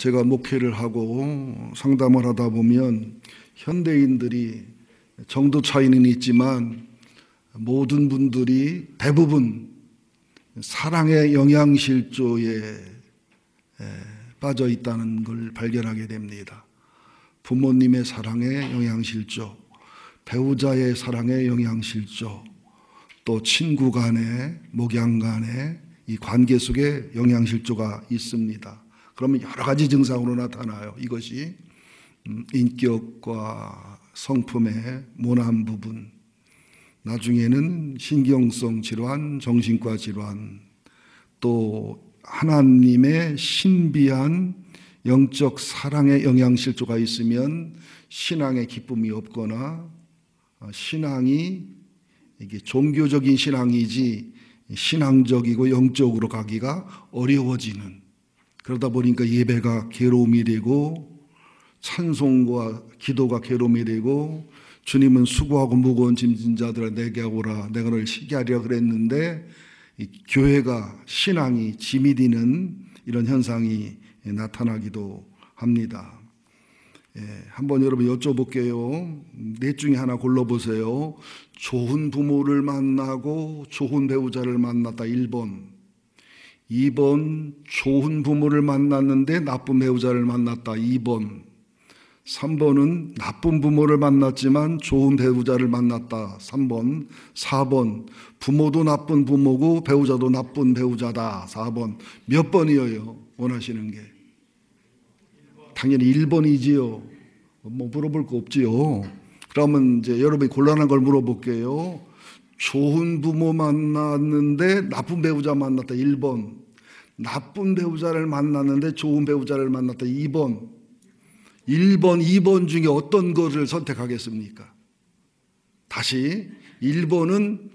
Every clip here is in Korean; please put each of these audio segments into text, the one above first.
제가 목회를 하고 상담을 하다 보면 현대인들이 정도 차이는 있지만 모든 분들이 대부분 사랑의 영양실조에 빠져 있다는 걸 발견하게 됩니다. 부모님의 사랑의 영양실조, 배우자의 사랑의 영양실조, 또 친구 간의, 목양 간의 이 관계 속에 영양실조가 있습니다. 그러면 여러 가지 증상으로 나타나요. 이것이 인격과 성품의 모난 부분, 나중에는 신경성 질환, 정신과 질환, 또 하나님의 신비한 영적 사랑의 영양실조가 있으면 신앙의 기쁨이 없거나 신앙이 이게 종교적인 신앙이지 신앙적이고 영적으로 가기가 어려워지는, 그러다 보니까 예배가 괴로움이 되고 찬송과 기도가 괴로움이 되고, 주님은 수고하고 무거운 짐진 자들아 내게 오라 내가 너를 쉬게 하리라 그랬는데 이 교회가 신앙이 짐이 되는 이런 현상이 나타나기도 합니다. 한번 여러분 여쭤볼게요. 넷 중에 하나 골라보세요. 좋은 부모를 만나고 좋은 배우자를 만났다 1번, 2번 좋은 부모를 만났는데 나쁜 배우자를 만났다 2번, 3번은 나쁜 부모를 만났지만 좋은 배우자를 만났다 3번, 4번 부모도 나쁜 부모고 배우자도 나쁜 배우자다 4번. 몇 번이에요? 원하시는 게? 당연히 1번이지요. 뭐 물어볼 거 없지요. 그러면 이제 여러분이 곤란한 걸 물어볼게요. 좋은 부모 만났는데 나쁜 배우자 만났다 1번, 나쁜 배우자를 만났는데 좋은 배우자를 만났다 2번. 1번, 2번 중에 어떤 것을 선택하겠습니까? 다시 1번은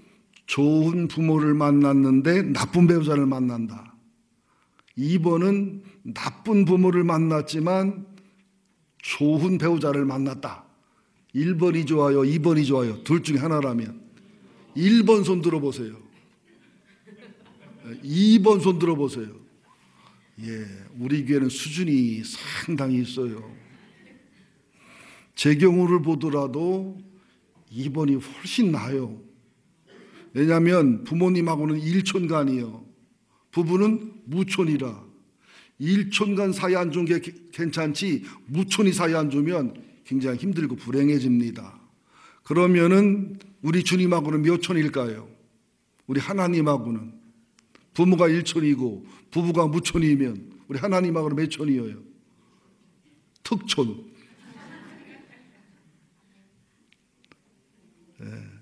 좋은 부모를 만났는데 나쁜 배우자를 만난다. 2번은 나쁜 부모를 만났지만 좋은 배우자를 만났다. 1번이 좋아요? 2번이 좋아요? 둘 중에 하나라면 1번 손 들어보세요. 2번 손 들어보세요. 우리 교회는 수준이 상당히 있어요. 제 경우를 보더라도 2번이 훨씬 나아요. 왜냐하면 부모님하고는 일촌간이요, 부부는 무촌이라. 일촌간 사이 안 좋은 게 괜찮지 무촌이 사이 안 좋으면 굉장히 힘들고 불행해집니다. 그러면은 우리 주님하고는 몇 촌일까요? 우리 하나님하고는 부모가 일촌이고 부부가 무촌이면 우리 하나님하고는 몇 촌이에요? 특촌.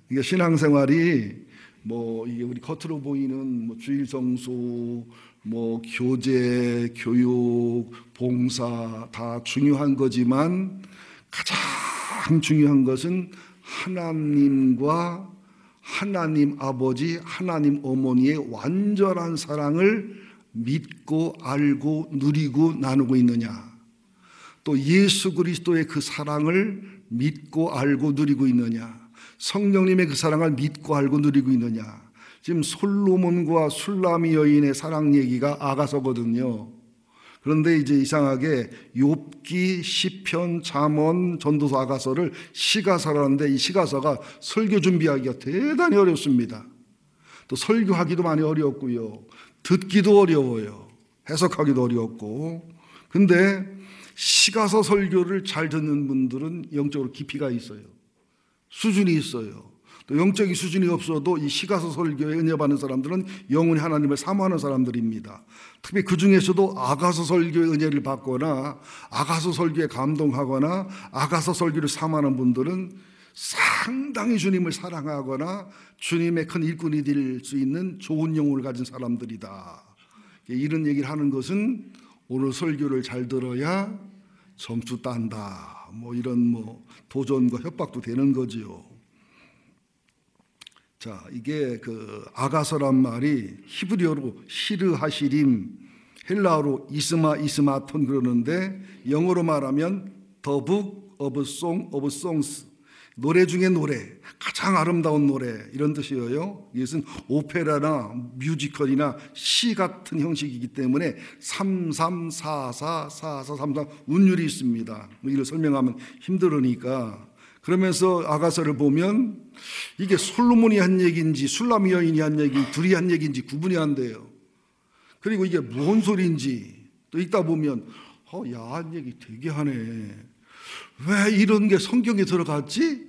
이게 신앙생활이 뭐 이게 우리 겉으로 보이는 뭐 주일 성수, 뭐 교제, 교육, 봉사 다 중요한 거지만 가장 중요한 것은 하나님과 하나님 아버지, 하나님 어머니의 완전한 사랑을 믿고 알고 누리고 나누고 있느냐, 또 예수 그리스도의 그 사랑을 믿고 알고 누리고 있느냐, 성령님의 그 사랑을 믿고 알고 누리고 있느냐. 지금 솔로몬과 술라미 여인의 사랑 얘기가 아가서거든요. 그런데 이제 이상하게 욥기, 시편, 잠언, 전도서, 아가서를 시가서라는데 이 시가서가 설교 준비하기가 대단히 어렵습니다. 또 설교하기도 많이 어렵고요, 듣기도 어려워요, 해석하기도 어렵고. 근데 시가서 설교를 잘 듣는 분들은 영적으로 깊이가 있어요, 수준이 있어요. 또 영적인 수준이 없어도 이 시가서 설교에 은혜 받는 사람들은 영원히 하나님을 사모하는 사람들입니다. 특히 그 중에서도 아가서 설교의 은혜를 받거나 아가서 설교에 감동하거나 아가서 설교를 사모하는 분들은 상당히 주님을 사랑하거나 주님의 큰 일꾼이 될 수 있는 좋은 영혼을 가진 사람들이다. 이런 얘기를 하는 것은 오늘 설교를 잘 들어야 점수 딴다, 뭐 이런 뭐 도전과 협박도 되는 거지요. 자, 이게 그 아가서란 말이 히브리어로 시르하시림, 헬라어로 이스마톤 그러는데 영어로 말하면 The Book of Song of Songs, 노래 중에 노래, 가장 아름다운 노래 이런 뜻이에요. 이것은 오페라나 뮤지컬이나 시 같은 형식이기 때문에 33444433 운율이 있습니다. 이걸 설명하면 힘들으니까. 그러면서 아가서를 보면 이게 솔로몬이 한 얘기인지 술람 여인이 한 얘기, 둘이 한 얘기인지 구분이 안 돼요. 그리고 이게 뭔 소리인지 또 읽다 보면 야한 얘기 되게 하네. 왜 이런 게 성경에 들어갔지?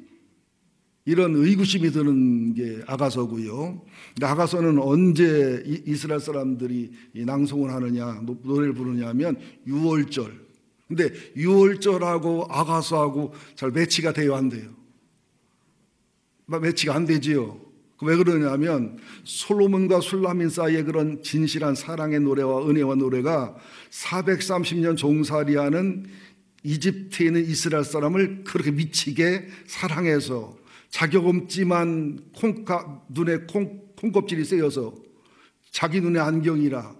이런 의구심이 드는 게 아가서고요. 아가서는 언제 이스라엘 사람들이 낭송을 하느냐, 노래를 부르냐 하면 6월절. 근데 6월절하고 아가서하고 잘 매치가 돼요, 안 돼요? 매치가 안 되지요. 왜 그러냐면 솔로몬과 술라민 사이의 그런 진실한 사랑의 노래와 은혜와 노래가 430년 종살이하는 이집트에 있는 이스라엘 사람을 그렇게 미치게 사랑해서 자격 없지만 눈에 콩껍질이 세여서 자기 눈에 안경이라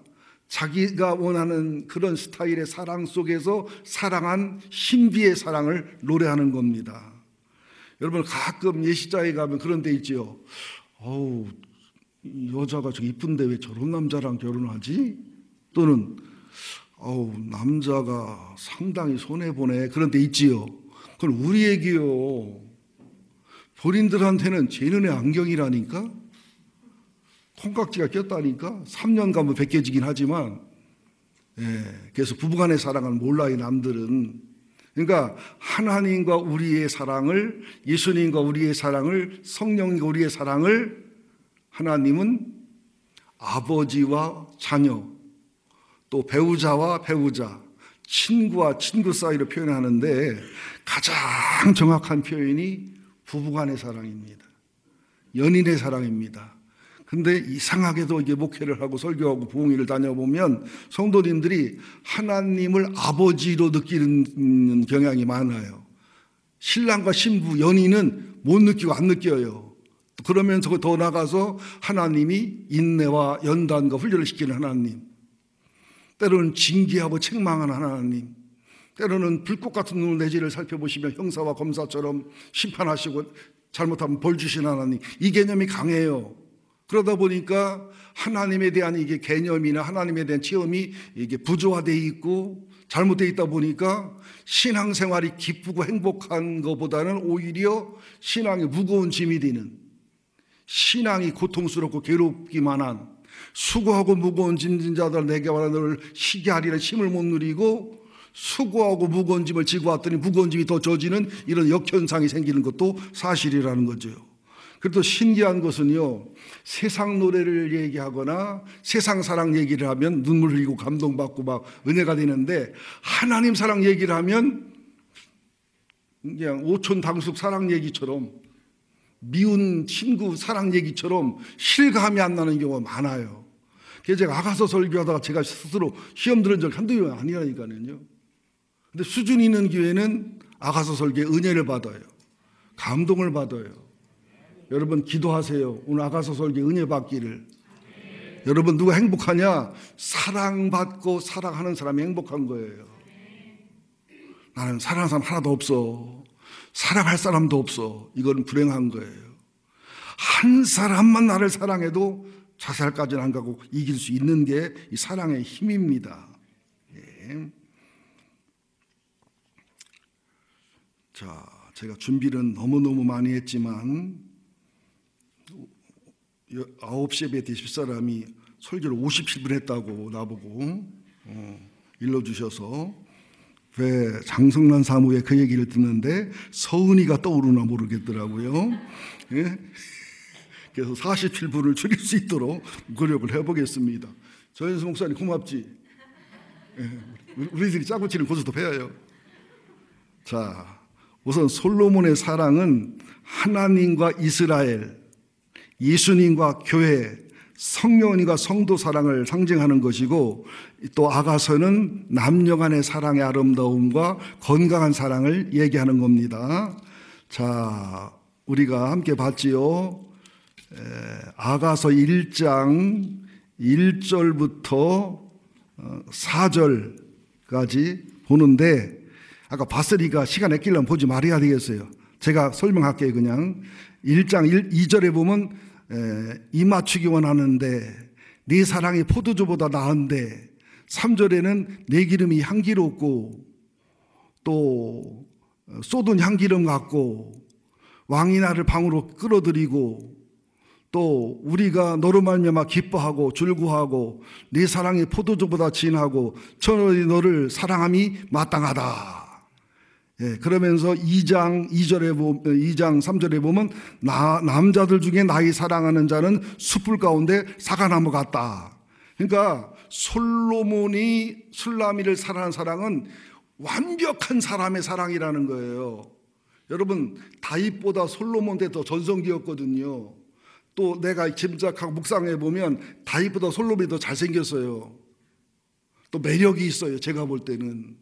자기가 원하는 그런 스타일의 사랑 속에서 사랑한 신비의 사랑을 노래하는 겁니다. 여러분 가끔 예식장에 가면 그런 데 있지요. 여자가 저 이쁜데 왜 저런 남자랑 결혼하지? 또는 남자가 상당히 손해보네. 그런 데 있지요. 그건 우리 얘기요. 본인들한테는 제 눈에 안경이라니까? 콩깍지가 꼈다니까? 3년 가면 벗겨지긴 하지만, 그래서 부부간의 사랑을 몰라요, 남들은. 그러니까 하나님과 우리의 사랑을, 예수님과 우리의 사랑을, 성령과 우리의 사랑을 하나님은 아버지와 자녀, 또 배우자와 배우자, 친구와 친구 사이로 표현하는데 가장 정확한 표현이 부부간의 사랑입니다. 연인의 사랑입니다. 근데 이상하게도 이게 목회를 하고 설교하고 부흥회를 다녀보면 성도님들이 하나님을 아버지로 느끼는 경향이 많아요. 신랑과 신부, 연인은 못 느끼고 안 느껴요. 그러면서 더 나가서 하나님이 인내와 연단과 훈련을 시키는 하나님, 때로는 징계하고 책망하는 하나님, 때로는 불꽃 같은 눈으로 내 죄를 살펴보시며 형사와 검사처럼 심판하시고 잘못하면 벌 주신 하나님, 이 개념이 강해요. 그러다 보니까 하나님에 대한 이게 개념이나 하나님에 대한 체험이 이게 부조화되어 있고 잘못되어 있다 보니까 신앙생활이 기쁘고 행복한 것보다는 오히려 신앙이 무거운 짐이 되는, 신앙이 고통스럽고 괴롭기만 한, 수고하고 무거운 짐진 자들 내게 와라 너를 쉬게 하리라 힘을 못 누리고 수고하고 무거운 짐을 지고 왔더니 무거운 짐이 더 져지는 이런 역현상이 생기는 것도 사실이라는 거죠. 그래도 신기한 것은요, 세상 노래를 얘기하거나 세상 사랑 얘기를 하면 눈물 흘리고 감동받고 막 은혜가 되는데 하나님 사랑 얘기를 하면 그냥 오촌 당숙 사랑 얘기처럼, 미운 친구 사랑 얘기처럼 실감이 안 나는 경우가 많아요. 그래서 제가 아가서 설교하다가 제가 스스로 시험 들은 적 한두 번 아니라니까요. 근데 수준 있는 교회는 아가서 설교에 은혜를 받아요. 감동을 받아요. 여러분 기도하세요. 오늘 아가서 설교에 은혜 받기를. 여러분 누가 행복하냐? 사랑받고 사랑하는 사람이 행복한 거예요. 나는 사랑하는 사람 하나도 없어. 사랑할 사람도 없어. 이건 불행한 거예요. 한 사람만 나를 사랑해도 자살까지는 안 가고 이길 수 있는 게 이 사랑의 힘입니다. 예. 자, 제가 준비는 너무너무 많이 했지만 9시 예배 때 집사람이 설교를 57분 했다고 나보고 일러주셔서 왜 장성란 사무의 그 얘기를 듣는데 서은이가 떠오르나 모르겠더라고요. 예? 그래서 47분을 줄일 수 있도록 노력을 해보겠습니다. 조현수 목사님 고맙지? 예, 우리들이 짜고 치는 고수도 배워요. 자, 우선 솔로몬의 사랑은 하나님과 이스라엘, 예수님과 교회, 성령님과 성도 사랑을 상징하는 것이고, 또 아가서는 남녀 간의 사랑의 아름다움과 건강한 사랑을 얘기하는 겁니다. 자, 우리가 함께 봤지요. 아가서 1장 1절부터 4절까지 보는데, 아까 봤으니까 시간 아끼려면 보지 말아야 되겠어요. 제가 설명할게요. 그냥 1장 2절에 보면 입맞추기 원하는데 네 사랑이 포도주보다 나은데, 3절에는 내 기름이 향기롭고 또 쏟은 향기름 같고 왕이 나를 방으로 끌어들이고 또 우리가 너로 말미암아 기뻐하고 즐거워하고 네 사랑이 포도주보다 진하고 천원이 너를 사랑함이 마땅하다. 예, 그러면서 2장 3절에 보면 남자들 중에 나의 사랑하는 자는 숯불 가운데 사과나무 같다. 그러니까 솔로몬이 술라미를 사랑한 사랑은 완벽한 사람의 사랑이라는 거예요. 여러분, 다윗보다 솔로몬 때 더 전성기였거든요. 또 내가 짐작하고 묵상해 보면 다윗보다 솔로몬이 더 잘생겼어요. 또 매력이 있어요, 제가 볼 때는.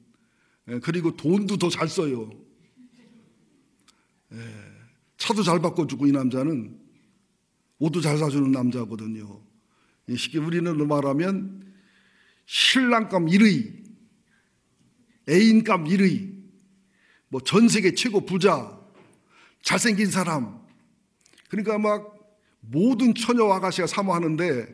그리고 돈도 더 잘 써요. 차도 잘 바꿔주고, 이 남자는 옷도 잘 사주는 남자거든요. 쉽게 우리는 말하면 신랑감 1위, 애인감 1위, 뭐 전 세계 최고 부자, 잘생긴 사람. 그러니까 막 모든 처녀 아가씨가 사모하는데,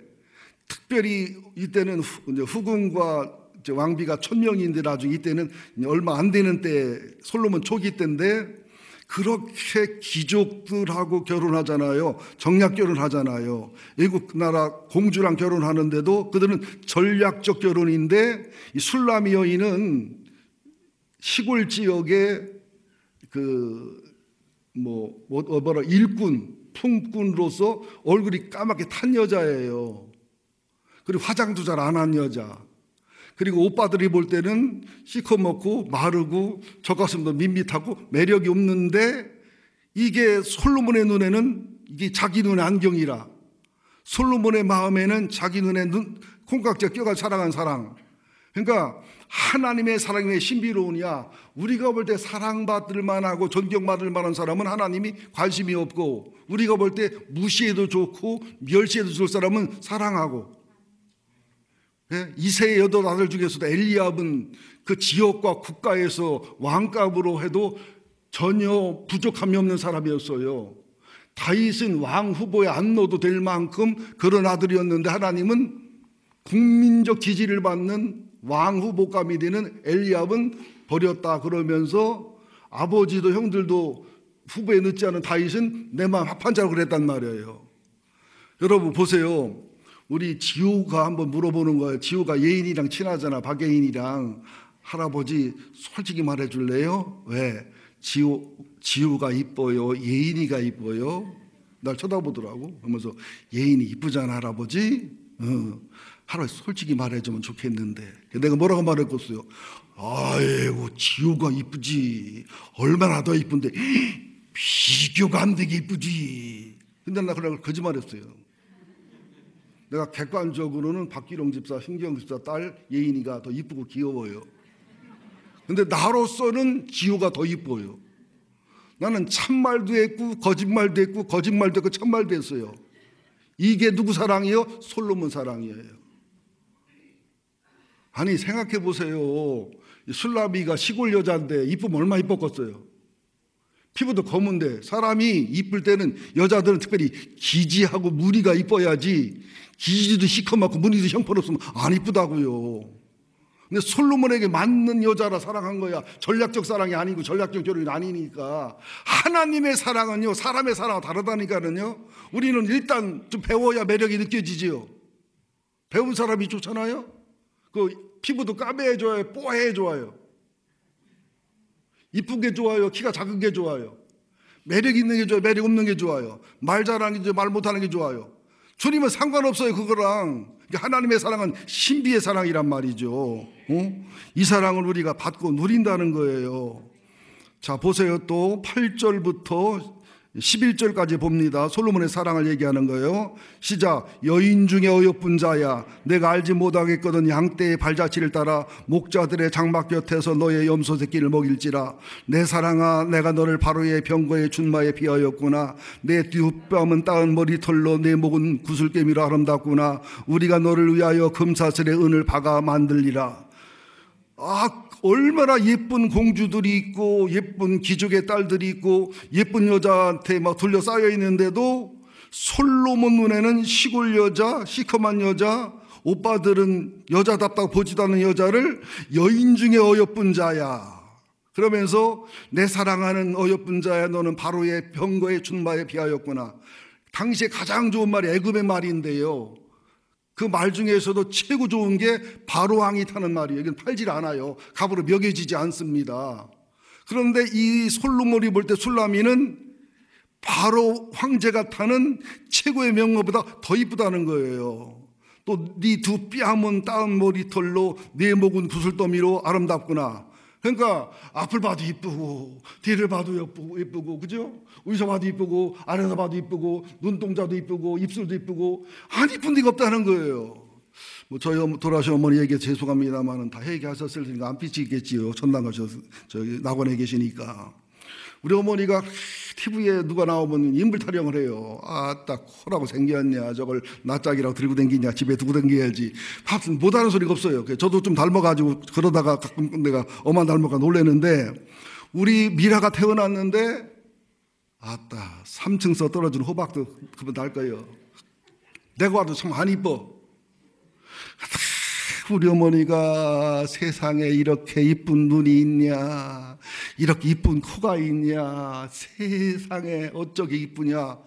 특별히 이때는 후궁과 왕비가 1000명인데 나중에 이때는 얼마 안 되는 때, 솔로몬 초기 때인데 그렇게 귀족들하고 결혼하잖아요. 정략 결혼하잖아요. 외국 나라 공주랑 결혼하는데도 그들은 전략적 결혼인데, 이 술라미 여인은 시골 지역의 일꾼, 품꾼으로서 얼굴이 까맣게 탄 여자예요. 그리고 화장도 잘 안 한 여자. 그리고 오빠들이 볼 때는 시커멓고 마르고 젖가슴도 밋밋하고 매력이 없는데, 이게 솔로몬의 눈에는 이게 자기 눈의 안경이라, 솔로몬의 마음에는 자기 눈에 콩깍지가 껴가 사랑한 사랑. 그러니까 하나님의 사랑이 왜 신비로우냐, 우리가 볼 때 사랑받을 만하고 존경받을 만한 사람은 하나님이 관심이 없고, 우리가 볼 때 무시해도 좋고 멸시해도 좋을 사람은 사랑하고. 이세의 여덟 아들 중에서도 엘리압은 그 지역과 국가에서 왕감으로 해도 전혀 부족함이 없는 사람이었어요. 다윗은 왕 후보에 안 넣어도 될 만큼 그런 아들이었는데, 하나님은 국민적 지지를 받는 왕 후보감이 되는 엘리압은 버렸다. 그러면서 아버지도 형들도 후보에 넣지 않은 다윗은 내 마음 합한 자라고 그랬단 말이에요. 여러분 보세요. 우리 지우가 한번 물어보는 거예요. 지우가 예인이랑 친하잖아. 박예인이랑. 할아버지 솔직히 말해줄래요? 왜? 지우가 이뻐요? 예인이가 이뻐요? 날 쳐다보더라고. 그러면서 예인이 이쁘잖아 할아버지. 할아버지 솔직히 말해주면 좋겠는데. 내가 뭐라고 말했겠어요? 아이고 지우가 이쁘지. 얼마나 더 이쁜데 비교가 안 되게 이쁘지. 근데 나 그냥 거짓말했어요. 내가 객관적으로는 박기룡 집사, 신경 집사 딸 예인이가 더 이쁘고 귀여워요. 근데 나로서는 지우가 더 이뻐요. 나는 참말도 했고 거짓말도 했고 거짓말도 했고 참말도 했어요. 이게 누구 사랑이에요? 솔로몬 사랑이에요. 아니 생각해 보세요. 술라미가 시골 여자인데 이쁘면 얼마나 이뻤겠어요. 피부도 검은데, 사람이 이쁠 때는 여자들은 특별히 기지하고 무늬가 이뻐야지, 기지도 시커멓고 무늬도 형편없으면 안 이쁘다고요. 근데 솔로몬에게 맞는 여자라 사랑한 거야. 전략적 사랑이 아니고 전략적 결혼이 아니니까. 하나님의 사랑은요, 사람의 사랑과 다르다니까요. 우리는 일단 좀 배워야 매력이 느껴지지요. 배운 사람이 좋잖아요. 그 피부도 까매져요, 뽀해져요. 이쁜 게 좋아요, 키가 작은 게 좋아요. 매력 있는 게 좋아요, 매력 없는 게 좋아요. 말 잘하는 게 좋아요, 말 못하는 게 좋아요. 주님은 상관없어요, 그거랑. 하나님의 사랑은 신비의 사랑이란 말이죠. 이 사랑을 우리가 받고 누린다는 거예요. 자, 보세요. 또 8절부터 11절까지 봅니다. 솔로몬의 사랑을 얘기하는 거예요. 시작. 여인 중에 어여쁜 자야, 내가 알지 못하겠거든 양떼의 발자취를 따라 목자들의 장막 곁에서 너의 염소 새끼를 먹일지라. 내 사랑아, 내가 너를 바로의 병거의 준마에 비하였구나. 내 뒷뺨은 따은 머리털로 내 목은 구슬개미로 아름답구나. 우리가 너를 위하여 금사슬의 은을 박아 만들리라. 얼마나 예쁜 공주들이 있고 예쁜 귀족의 딸들이 있고 예쁜 여자한테 막 둘러싸여 있는데도 솔로몬 눈에는 시골 여자, 시커먼 여자, 오빠들은 여자답다고 보지도 않는 여자를 여인 중에 어여쁜 자야, 그러면서 내 사랑하는 어여쁜 자야, 너는 바로의 병거의 준마에 비하였구나. 당시에 가장 좋은 말이 애굽의 말인데요, 그 말 중에서도 최고 좋은 게 바로 왕이 타는 말이에요. 이건 팔질 않아요. 갑으로 먹여지지 않습니다. 그런데 이 솔로몬이 볼 때 술라미는 바로 황제가 타는 최고의 명어보다 더 이쁘다는 거예요. 또 네 두 뺨은 따은 머리털로 네 목은 구슬더미로 아름답구나. 그러니까 앞을 봐도 이쁘고 뒤를 봐도 이쁘고 그죠? 위에서 봐도 이쁘고 아래서 봐도 이쁘고 눈동자도 이쁘고 입술도 이쁘고 안 이쁜 데가 없다는 거예요. 뭐 저희 돌아가신 어머니 얘기 죄송합니다만은 다 얘기하셨을 테니까 안 삐치겠지요. 천당 가셔서 저기 낙원에 계시니까. 우리 어머니가 TV에 누가 나오면 인물 타령을 해요. 아따 코라고 생겼냐, 저걸 낯짝이라고 들고 댕기냐, 집에 두고 댕겨야지. 하여튼 못하는 소리가 없어요. 저도 좀 닮아가지고 그러다가 가끔 내가 엄마 닮아가 놀래는데, 우리 미라가 태어났는데 아따 3층서 떨어진 호박도 그분 달 거예요. 내가 와도 참 안 이뻐. 우리 어머니가 세상에 이렇게 이쁜 눈이 있냐, 이렇게 이쁜 코가 있냐, 세상에 어쩌게 이쁘냐.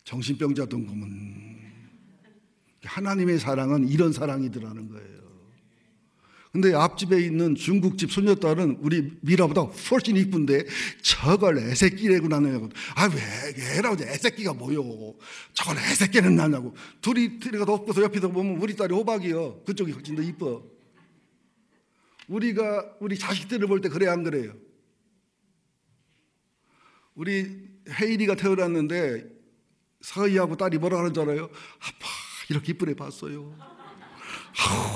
정신병자던 거면. 하나님의 사랑은 이런 사랑이더라는 거예요. 근데 앞집에 있는 중국집 소녀딸은 우리 미라보다 훨씬 이쁜데 저걸 애새끼라고 나냐고. 왜 애라고, 애새끼가 뭐요? 저걸 애새끼는 나냐고. 둘이 트리가 덮고서 옆에서 보면 우리 딸이 호박이요. 그쪽이 훨씬 더 이뻐. 우리 자식들을 볼 때 그래 안 그래요? 우리 혜일이가 태어났는데 서희하고 딸이 뭐라 하는 줄 알아요? 아빠 이렇게 이쁜 애 봤어요.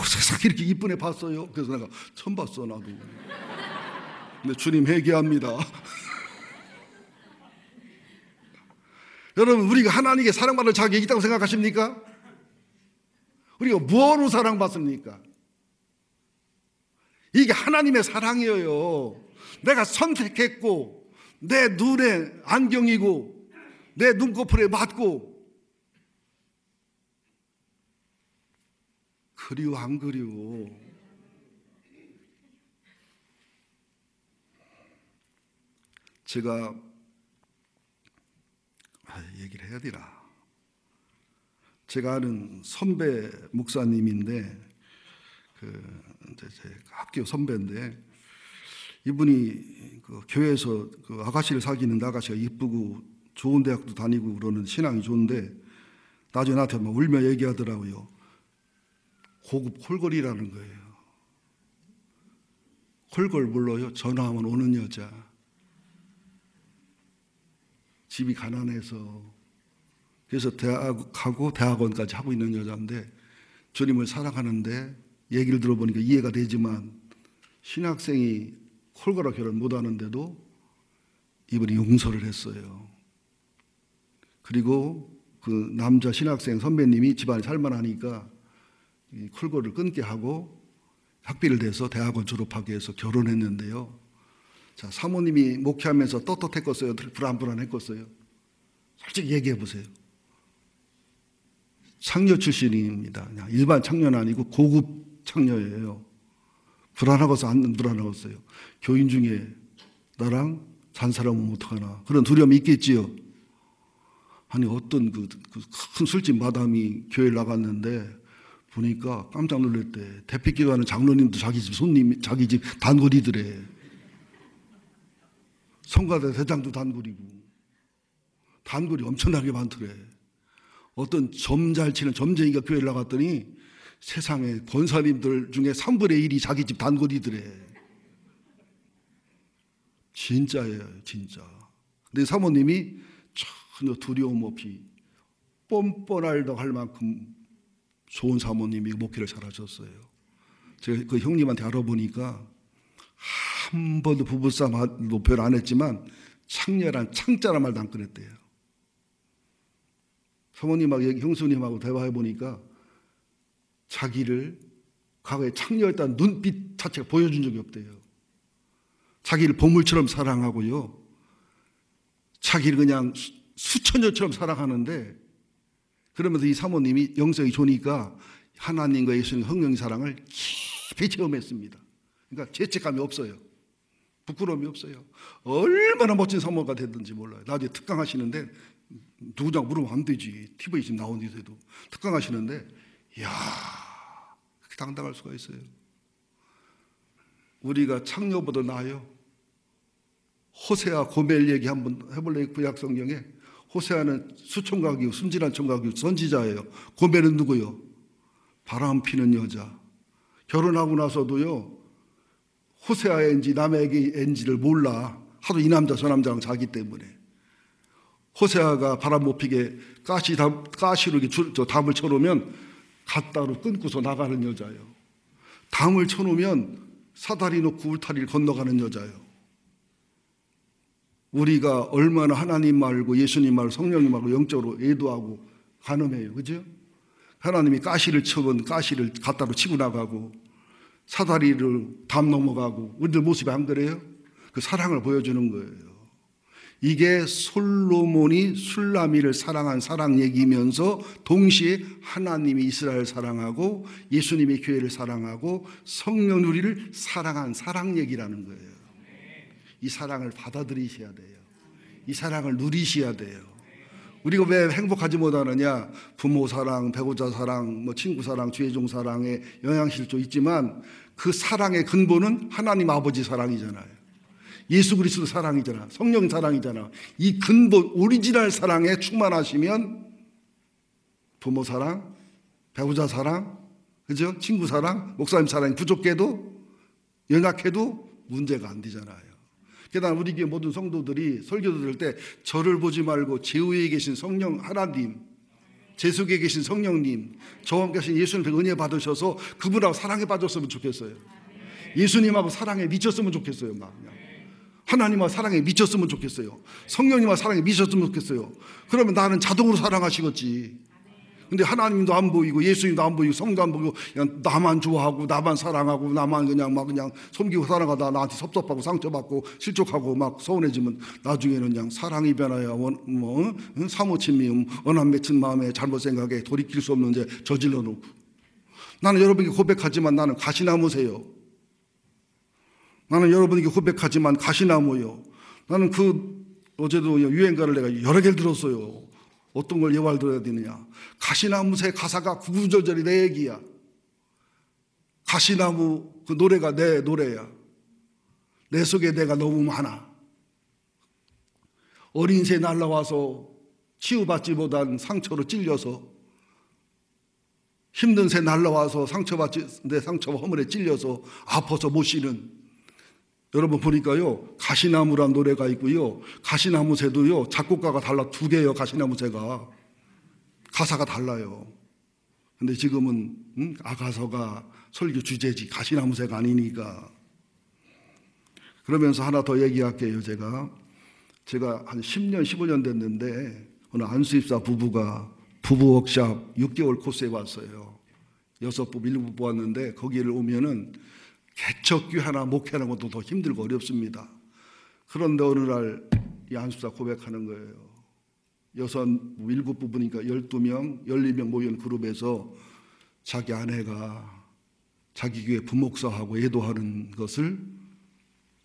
세상에 이렇게 이쁜 애 봤어요. 그래서 내가 처음 봤어 나도. 근데 주님 회개합니다. 여러분, 우리가 하나님께 사랑받을 자격이 있다고 생각하십니까? 우리가 무엇으로 사랑받습니까? 이게 하나님의 사랑이에요. 내가 선택했고 내 눈에 안경이고 내 눈꺼풀에 맞고. 그리워 안 그리워? 제가 얘기를 해야 되나? 제가 아는 선배 목사님인데 이제 제 학교 선배인데, 이분이 그 교회에서 그 아가씨를 사귀는데 아가씨가 이쁘고 좋은 대학도 다니고 그러는 신앙이 좋은데 나중에 나한테 막 울며 얘기하더라고요. 고급 콜걸이라는 거예요. 콜걸 몰라요? 전화하면 오는 여자. 집이 가난해서 그래서 대학하고 대학원까지 하고 있는 여자인데 주님을 사랑하는데 얘기를 들어보니까 이해가 되지만 신학생이 콜걸하고 결혼 못하는데도 이분이 용서를 했어요. 그리고 그 남자 신학생 선배님이 집안이 살만하니까 이 콜걸을 끊게 하고 학비를 대서 대학원 졸업하게 해서 결혼했는데요. 자, 사모님이 목회하면서 떳떳했겠어요? 불안불안했겠어요? 솔직히 얘기해 보세요. 창녀 출신입니다. 그냥 일반 창녀는 아니고 고급 창녀예요. 불안하겠어요? 안 불안하겠어요? 교인 중에 나랑 산 사람은 어떡하나 그런 두려움이 있겠지요. 아니 어떤 그 큰 술집 마담이 교회를 나갔는데 보니까 깜짝 놀랐대. 대피기 가는 장로님도 자기 집 손님, 자기 집 단골이더래. 성가대 대장도 단골이고 단골이 엄청나게 많더래. 어떤 점 잘 치는 점쟁이가 교회를 나갔더니 세상에 권사님들 중에 3분의 1이 자기 집 단골이더래. 진짜예요, 진짜. 근데 사모님이 전혀 두려움 없이 뻔뻔알다 할 만큼 좋은 사모님이 목회를 잘하셨어요. 제가 그 형님한테 알아보니까 한 번도 부부싸움도 별로 안 했지만 창녀란 창자란 말도 안 꺼냈대요. 사모님하고 형수님하고 대화해 보니까 자기를 과거에 창녀였다는 눈빛 자체가 보여준 적이 없대요. 자기를 보물처럼 사랑하고요. 자기를 그냥 수천여처럼 사랑하는데, 그러면서 이 사모님이 영성이 좋으니까 하나님과 예수님 성령의 사랑을 깊이 체험했습니다. 그러니까 죄책감이 없어요. 부끄러움이 없어요. 얼마나 멋진 사모가 됐든지 몰라요. 나중에 특강하시는데 누구장 물으면 안 되지. TV에 지금 나온 데서도 특강하시는데, 이야, 그렇게 당당할 수가 있어요. 우리가 창녀보다 나아요. 호세아 고멜 얘기 한번 해볼래요? 구약 성경에 호세아는 수총각이고 순진한 총각이고 선지자예요. 고멜은 누구요? 바람 피는 여자. 결혼하고 나서도요, 호세아인지 남에게인지를 몰라. 하도 이 남자 저 남자랑 자기 때문에. 호세아가 바람 못 피게 가시로 이렇게 담을 쳐놓으면 갓다로 끊고서 나가는 여자예요. 담을 쳐놓으면 사다리 놓고 울타리를 건너가는 여자예요. 우리가 얼마나 하나님 말고 예수님 말고 성령님 말고 영적으로 애도하고 간음해요. 그죠? 하나님이 가시를 쳐건 가시를 갓다로 치고 나가고 사다리를 담 넘어가고, 우리들 모습이 안 그래요? 그 사랑을 보여주는 거예요. 이게 솔로몬이 술라미를 사랑한 사랑 얘기면서 동시에 하나님이 이스라엘을 사랑하고 예수님이 교회를 사랑하고 성령 우리를 사랑한 사랑 얘기라는 거예요. 이 사랑을 받아들이셔야 돼요. 이 사랑을 누리셔야 돼요. 우리가 왜 행복하지 못하느냐? 부모 사랑, 배우자 사랑, 친구 사랑, 주의종 사랑에 영향실조 있지만 그 사랑의 근본은 하나님 아버지 사랑이잖아요. 예수 그리스도 사랑이잖아. 성령 사랑이잖아. 이 근본 오리지널 사랑에 충만하시면 부모 사랑, 배우자 사랑, 그죠? 친구 사랑, 목사님 사랑이 부족해도 연약해도 문제가 안 되잖아요. 게다가 우리 교회 모든 성도들이 설교 들을 때 저를 보지 말고 제 위에 계신 성령 하나님, 제 속에 계신 성령님, 저와 함께 하신 예수님께 은혜 받으셔서 그분하고 사랑에 빠졌으면 좋겠어요. 예수님하고 사랑에 미쳤으면 좋겠어요. 막 그냥. 하나님과 사랑에 미쳤으면 좋겠어요. 성령님과 사랑에 미쳤으면 좋겠어요. 그러면 나는 자동으로 사랑하시겠지. 근데 하나님도 안 보이고 예수님도 안 보이고 성도 안 보이고 그냥 나만 좋아하고 나만 사랑하고 나만 그냥 섬기고 살아가다 나한테 섭섭하고 상처받고 실족하고 막 서운해지면 나중에는 그냥 사랑이 변하여 사모침이 원한 맺힌 마음에 잘못 생각에 돌이킬 수 없는 죄 저질러 놓고. 나는 여러분에게 고백하지만 나는 가시나무세요. 나는 여러분에게 고백하지만 가시나무요. 나는 어제도 유행가를 내가 여러 개를 들었어요. 어떤 걸 예화를 들어야 되느냐? 가시나무새 가사가 구구절절이 내 얘기야. 가시나무 그 노래가 내 노래야. 내 속에 내가 너무 많아. 어린 새 날라와서 치유받지 못한 상처로 찔려서, 힘든 새 날라와서 내 상처와 허물에 찔려서 아파서 못 쉬는, 여러분 보니까요, 가시나무란 노래가 있고요, 가시나무새도요, 작곡가가 달라. 두 개예요. 가시나무새가 가사가 달라요. 근데 지금은 아가서가 설교 주제지 가시나무새가 아니니까. 그러면서 하나 더 얘기할게요. 제가 한 10년 15년 됐는데 어느 안수입사 부부가 부부 워크샵 6개월 코스에 왔어요. 6부부 1부부 왔는데 거기를 오면은 개척교 하나 목회하는 것도 더 힘들고 어렵습니다. 그런데 어느 날 이 안수사 고백하는 거예요. 7부부니까 12명, 12명 모인 그룹에서 자기 아내가 자기 교회 부목사하고 애도하는 것을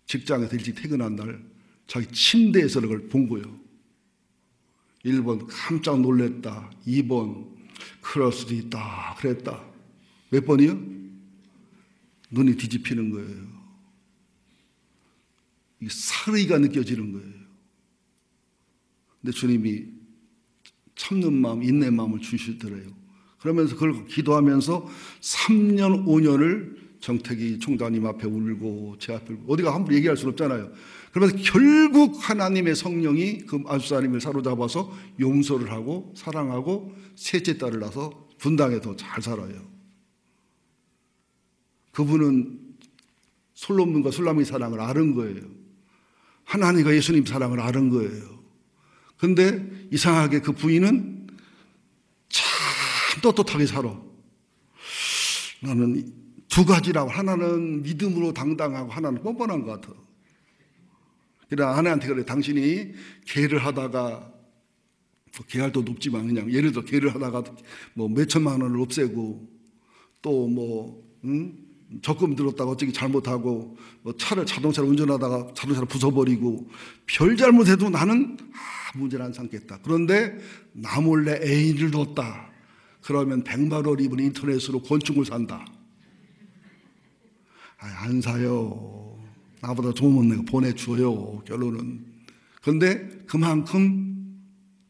직장에서 일찍 퇴근한 날 자기 침대에서 그걸 본 거예요. 1번 깜짝 놀랐다. 2번 그럴 수도 있다. 그랬다. 몇 번이요? 눈이 뒤집히는 거예요. 이 사의가 느껴지는 거예요. 근데 주님이 참는 마음, 인내 마음을 주시더래요. 그러면서 그걸 기도하면서 3년, 5년을 정택이 총장님 앞에 울고 제 앞에 울고, 어디가 함부로 얘기할 수는 없잖아요. 그러면서 결국 하나님의 성령이 그 안수사님을 사로잡아서 용서를 하고 사랑하고 셋째 딸을 낳아서 분당에서 잘 살아요. 그분은 솔로몬과 술라미 사랑을 아는 거예요. 하나님과 예수님 사랑을 아는 거예요. 근데 이상하게 그 부인은 참 떳떳하게 살아. 나는 두 가지라고. 하나는 믿음으로 당당하고 하나는 뻔뻔한 것 같아. 그러나 아내한테 그래. 당신이 개를 하다가, 개할도 높지만 그냥 예를 들어 개를 하다가 뭐 몇천만 원을 없애고 또 적금 들었다가 어쩌기 잘못하고 뭐 자동차를 운전하다가 자동차를 부숴버리고 별 잘못해도 나는 문제는 안 삼겠다. 그런데 나 몰래 애인을 뒀다. 그러면 100만 원 입은 인터넷으로 건축을 산다. 안 사요. 나보다 좋으면 내가 보내줘요. 결론은. 그런데 그만큼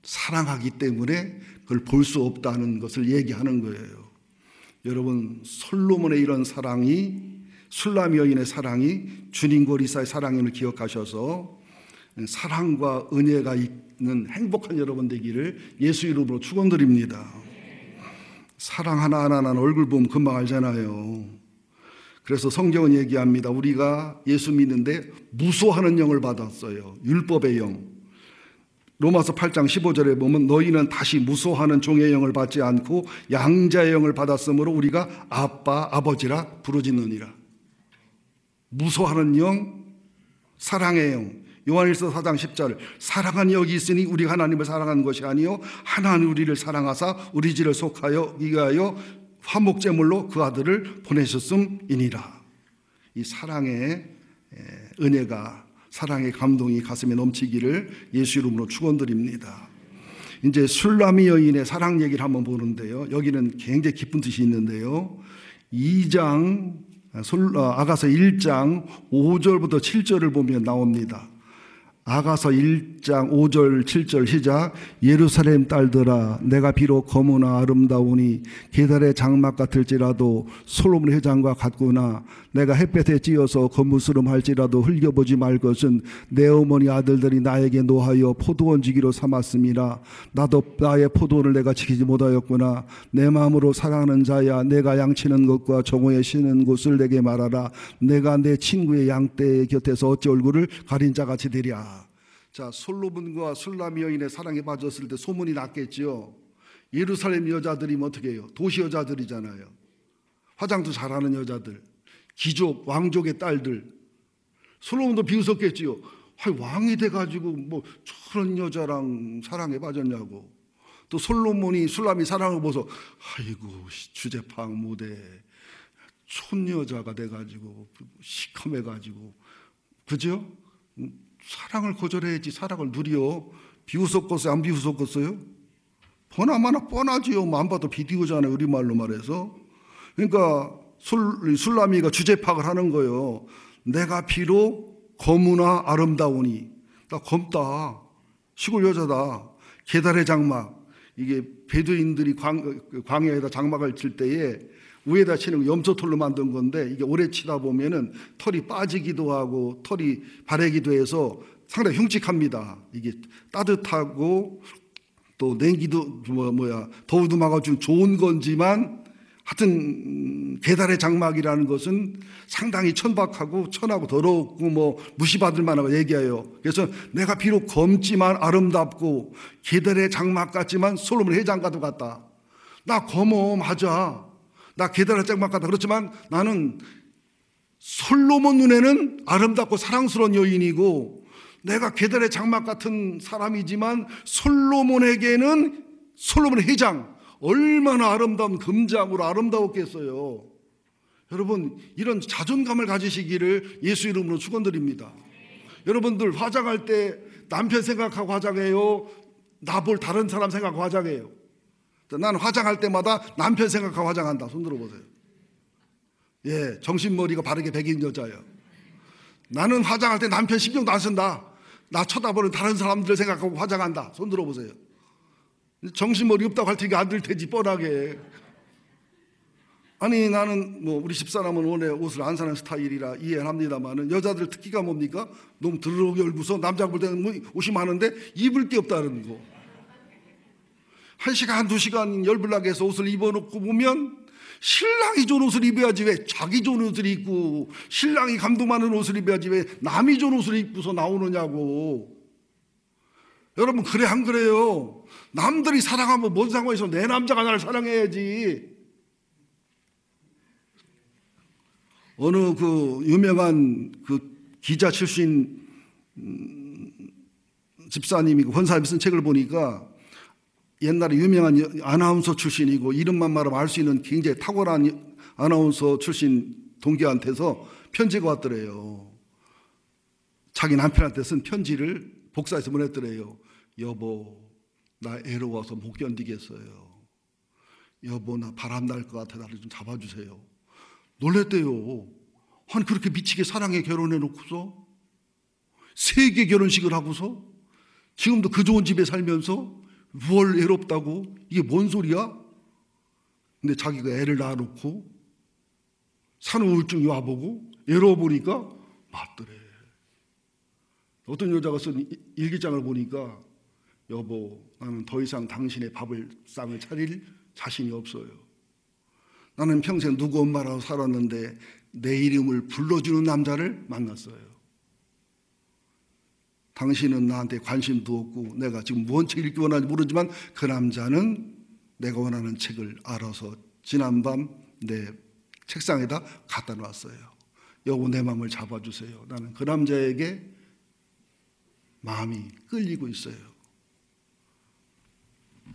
사랑하기 때문에 그걸 볼 수 없다는 것을 얘기하는 거예요. 여러분, 솔로몬의 이런 사랑이, 술람 여인의 사랑이 주님과 리사의 사랑임을 기억하셔서 사랑과 은혜가 있는 행복한 여러분 되기를 예수 이름으로 축원드립니다. 사랑 하나하나는 얼굴 보면 금방 알잖아요. 그래서 성경은 얘기합니다. 우리가 예수 믿는데 무소하는 영을 받았어요. 율법의 영. 로마서 8장 15절에 보면 너희는 다시 무소하는 종의 영을 받지 않고 양자의 영을 받았으므로 우리가 아빠, 아버지라 부르짖느니라. 무소하는 영, 사랑의 영. 요한일서 4장 10절 사랑한 영이 있으니 우리가 하나님을 사랑하는 것이 아니요 하나님 우리를 사랑하사 우리 지를 속하여 위하여 화목제물로 그 아들을 보내셨음이니라. 이 사랑의 은혜가, 사랑의 감동이 가슴에 넘치기를 예수 이름으로 축원드립니다. 이제 술람이 여인의 사랑 얘기를 한번 보는데요. 여기는 굉장히 깊은 뜻이 있는데요. 2장 아가서 1장 5절부터 7절을 보면 나옵니다. 아가서 1장 5절 7절 시작. 예루살렘 딸들아 내가 비록 거무나 아름다우니 게달의 장막 같을지라도 솔로몬 회장과 같구나. 내가 햇볕에 찌어서 거무스름할지라도 흘겨보지 말 것은 내 어머니 아들들이 나에게 노하여 포도원 지기로 삼았음이라. 나도 나의 포도원을 내가 지키지 못하였구나. 내 마음으로 사랑하는 자야 내가 양치는 것과 정오에 쉬는 곳을 내게 말하라. 내가 내 친구의 양떼 곁에서 어찌 얼굴을 가린 자같이 되랴. 자, 솔로몬과 술람 여인의 사랑에 빠졌을 때 소문이 났겠지요. 예루살렘 여자들이 어떻게 해요? 도시 여자들이잖아요. 화장도 잘하는 여자들, 귀족, 왕족의 딸들. 솔로몬도 비웃었겠지요. 왕이 돼가지고 뭐 저런 여자랑 사랑에 빠졌냐고. 또 솔로몬이 술람이 사랑을 보서 아이고 주제파 무대 촌여자가 돼가지고 시커매가지고 그죠? 사랑을 거절해야지 사랑을 누려. 비웃었겠어요? 안 비웃었겠어요? 보나마나 뻔하지요. 안 봐도 비디오잖아요. 우리말로 말해서. 그러니까 술람이가 주제 파악을 하는 거예요. 내가 비록 거무나 아름다우니. 나 검다. 시골 여자다. 게달의 장막. 이게 베두인들이 광야에다 장막을 칠 때에 위에다 치는 염소털로 만든 건데 이게 오래 치다 보면은 털이 빠지기도 하고 털이 바래기도 해서 상당히 흉측합니다. 이게 따뜻하고 또 냉기도 더우도 막아주는 좋은 건지만 하여튼 게달의 장막이라는 것은 상당히 천박하고 천하고 더럽고 뭐 무시받을 만하고 얘기해요. 그래서 내가 비록 검지만 아름답고 게달의 장막 같지만 솔로몬 회장과도 같다. 나 검어 맞아. 나 게달의 장막 같다. 그렇지만 나는 솔로몬 눈에는 아름답고 사랑스러운 여인이고 내가 게달의 장막 같은 사람이지만 솔로몬에게는 솔로몬의 회장 얼마나 아름다운 금장으로 아름다웠겠어요. 여러분 이런 자존감을 가지시기를 예수 이름으로 축원드립니다. 여러분들 화장할 때 남편 생각하고 화장해요? 나 볼 다른 사람 생각하고 화장해요? 나는 화장할 때마다 남편 생각하고 화장한다. 손 들어보세요. 예, 정신머리가 바르게 백인 여자예요. 나는 화장할 때 남편 신경도 안 쓴다. 나 쳐다보는 다른 사람들 생각하고 화장한다. 손 들어보세요. 정신머리 없다고 할 테니 안 들 테지 뻔하게. 아니 나는 뭐 우리 집사람은 원래 옷을 안 사는 스타일이라 이해합니다만은 여자들 특기가 뭡니까? 너무 드러게 얼고서 남자 볼 때는 뭐 옷이 많은데 입을 게 없다는 거. 1시간, 2시간 열불나게 해서 옷을 입어놓고 보면 신랑이 좋은 옷을 입어야지 왜 자기 좋은 옷을 입고 신랑이 감동하는 옷을 입어야지 왜 남이 좋은 옷을 입고서 나오느냐고. 여러분 그래 안 그래요? 남들이 사랑하면 뭔 상관에서 내 남자가 나를 사랑해야지. 어느 그 유명한 그 기자 출신 집사님이 권사님이 쓴 책을 보니까 옛날에 유명한 아나운서 출신이고 이름만 말하면 알 수 있는 굉장히 탁월한 아나운서 출신 동기한테서 편지가 왔더래요. 자기 남편한테 쓴 편지를 복사해서 보냈더래요. 여보, 나 애로워서 못 견디겠어요. 여보, 나 바람 날 것 같아. 나를 좀 잡아주세요. 놀랬대요. 아니 그렇게 미치게 사랑에 결혼해 놓고서 세계 결혼식을 하고서 지금도 그 좋은 집에 살면서 뭘 외롭다고? 이게 뭔 소리야? 근데 자기가 애를 낳아놓고 산후 우울증이 와보고 외로워 보니까 맞더래. 어떤 여자가 쓴 일기장을 보니까 여보, 나는 더 이상 당신의 상을 차릴 자신이 없어요. 나는 평생 누구 엄마라고 살았는데 내 이름을 불러주는 남자를 만났어요. 당신은 나한테 관심도 없고 내가 지금 무슨 책 읽기 원하는지 모르지만 그 남자는 내가 원하는 책을 알아서 지난밤 내 책상에다 갖다 놨어요. 여보, 내 마음을 잡아주세요. 나는 그 남자에게 마음이 끌리고 있어요.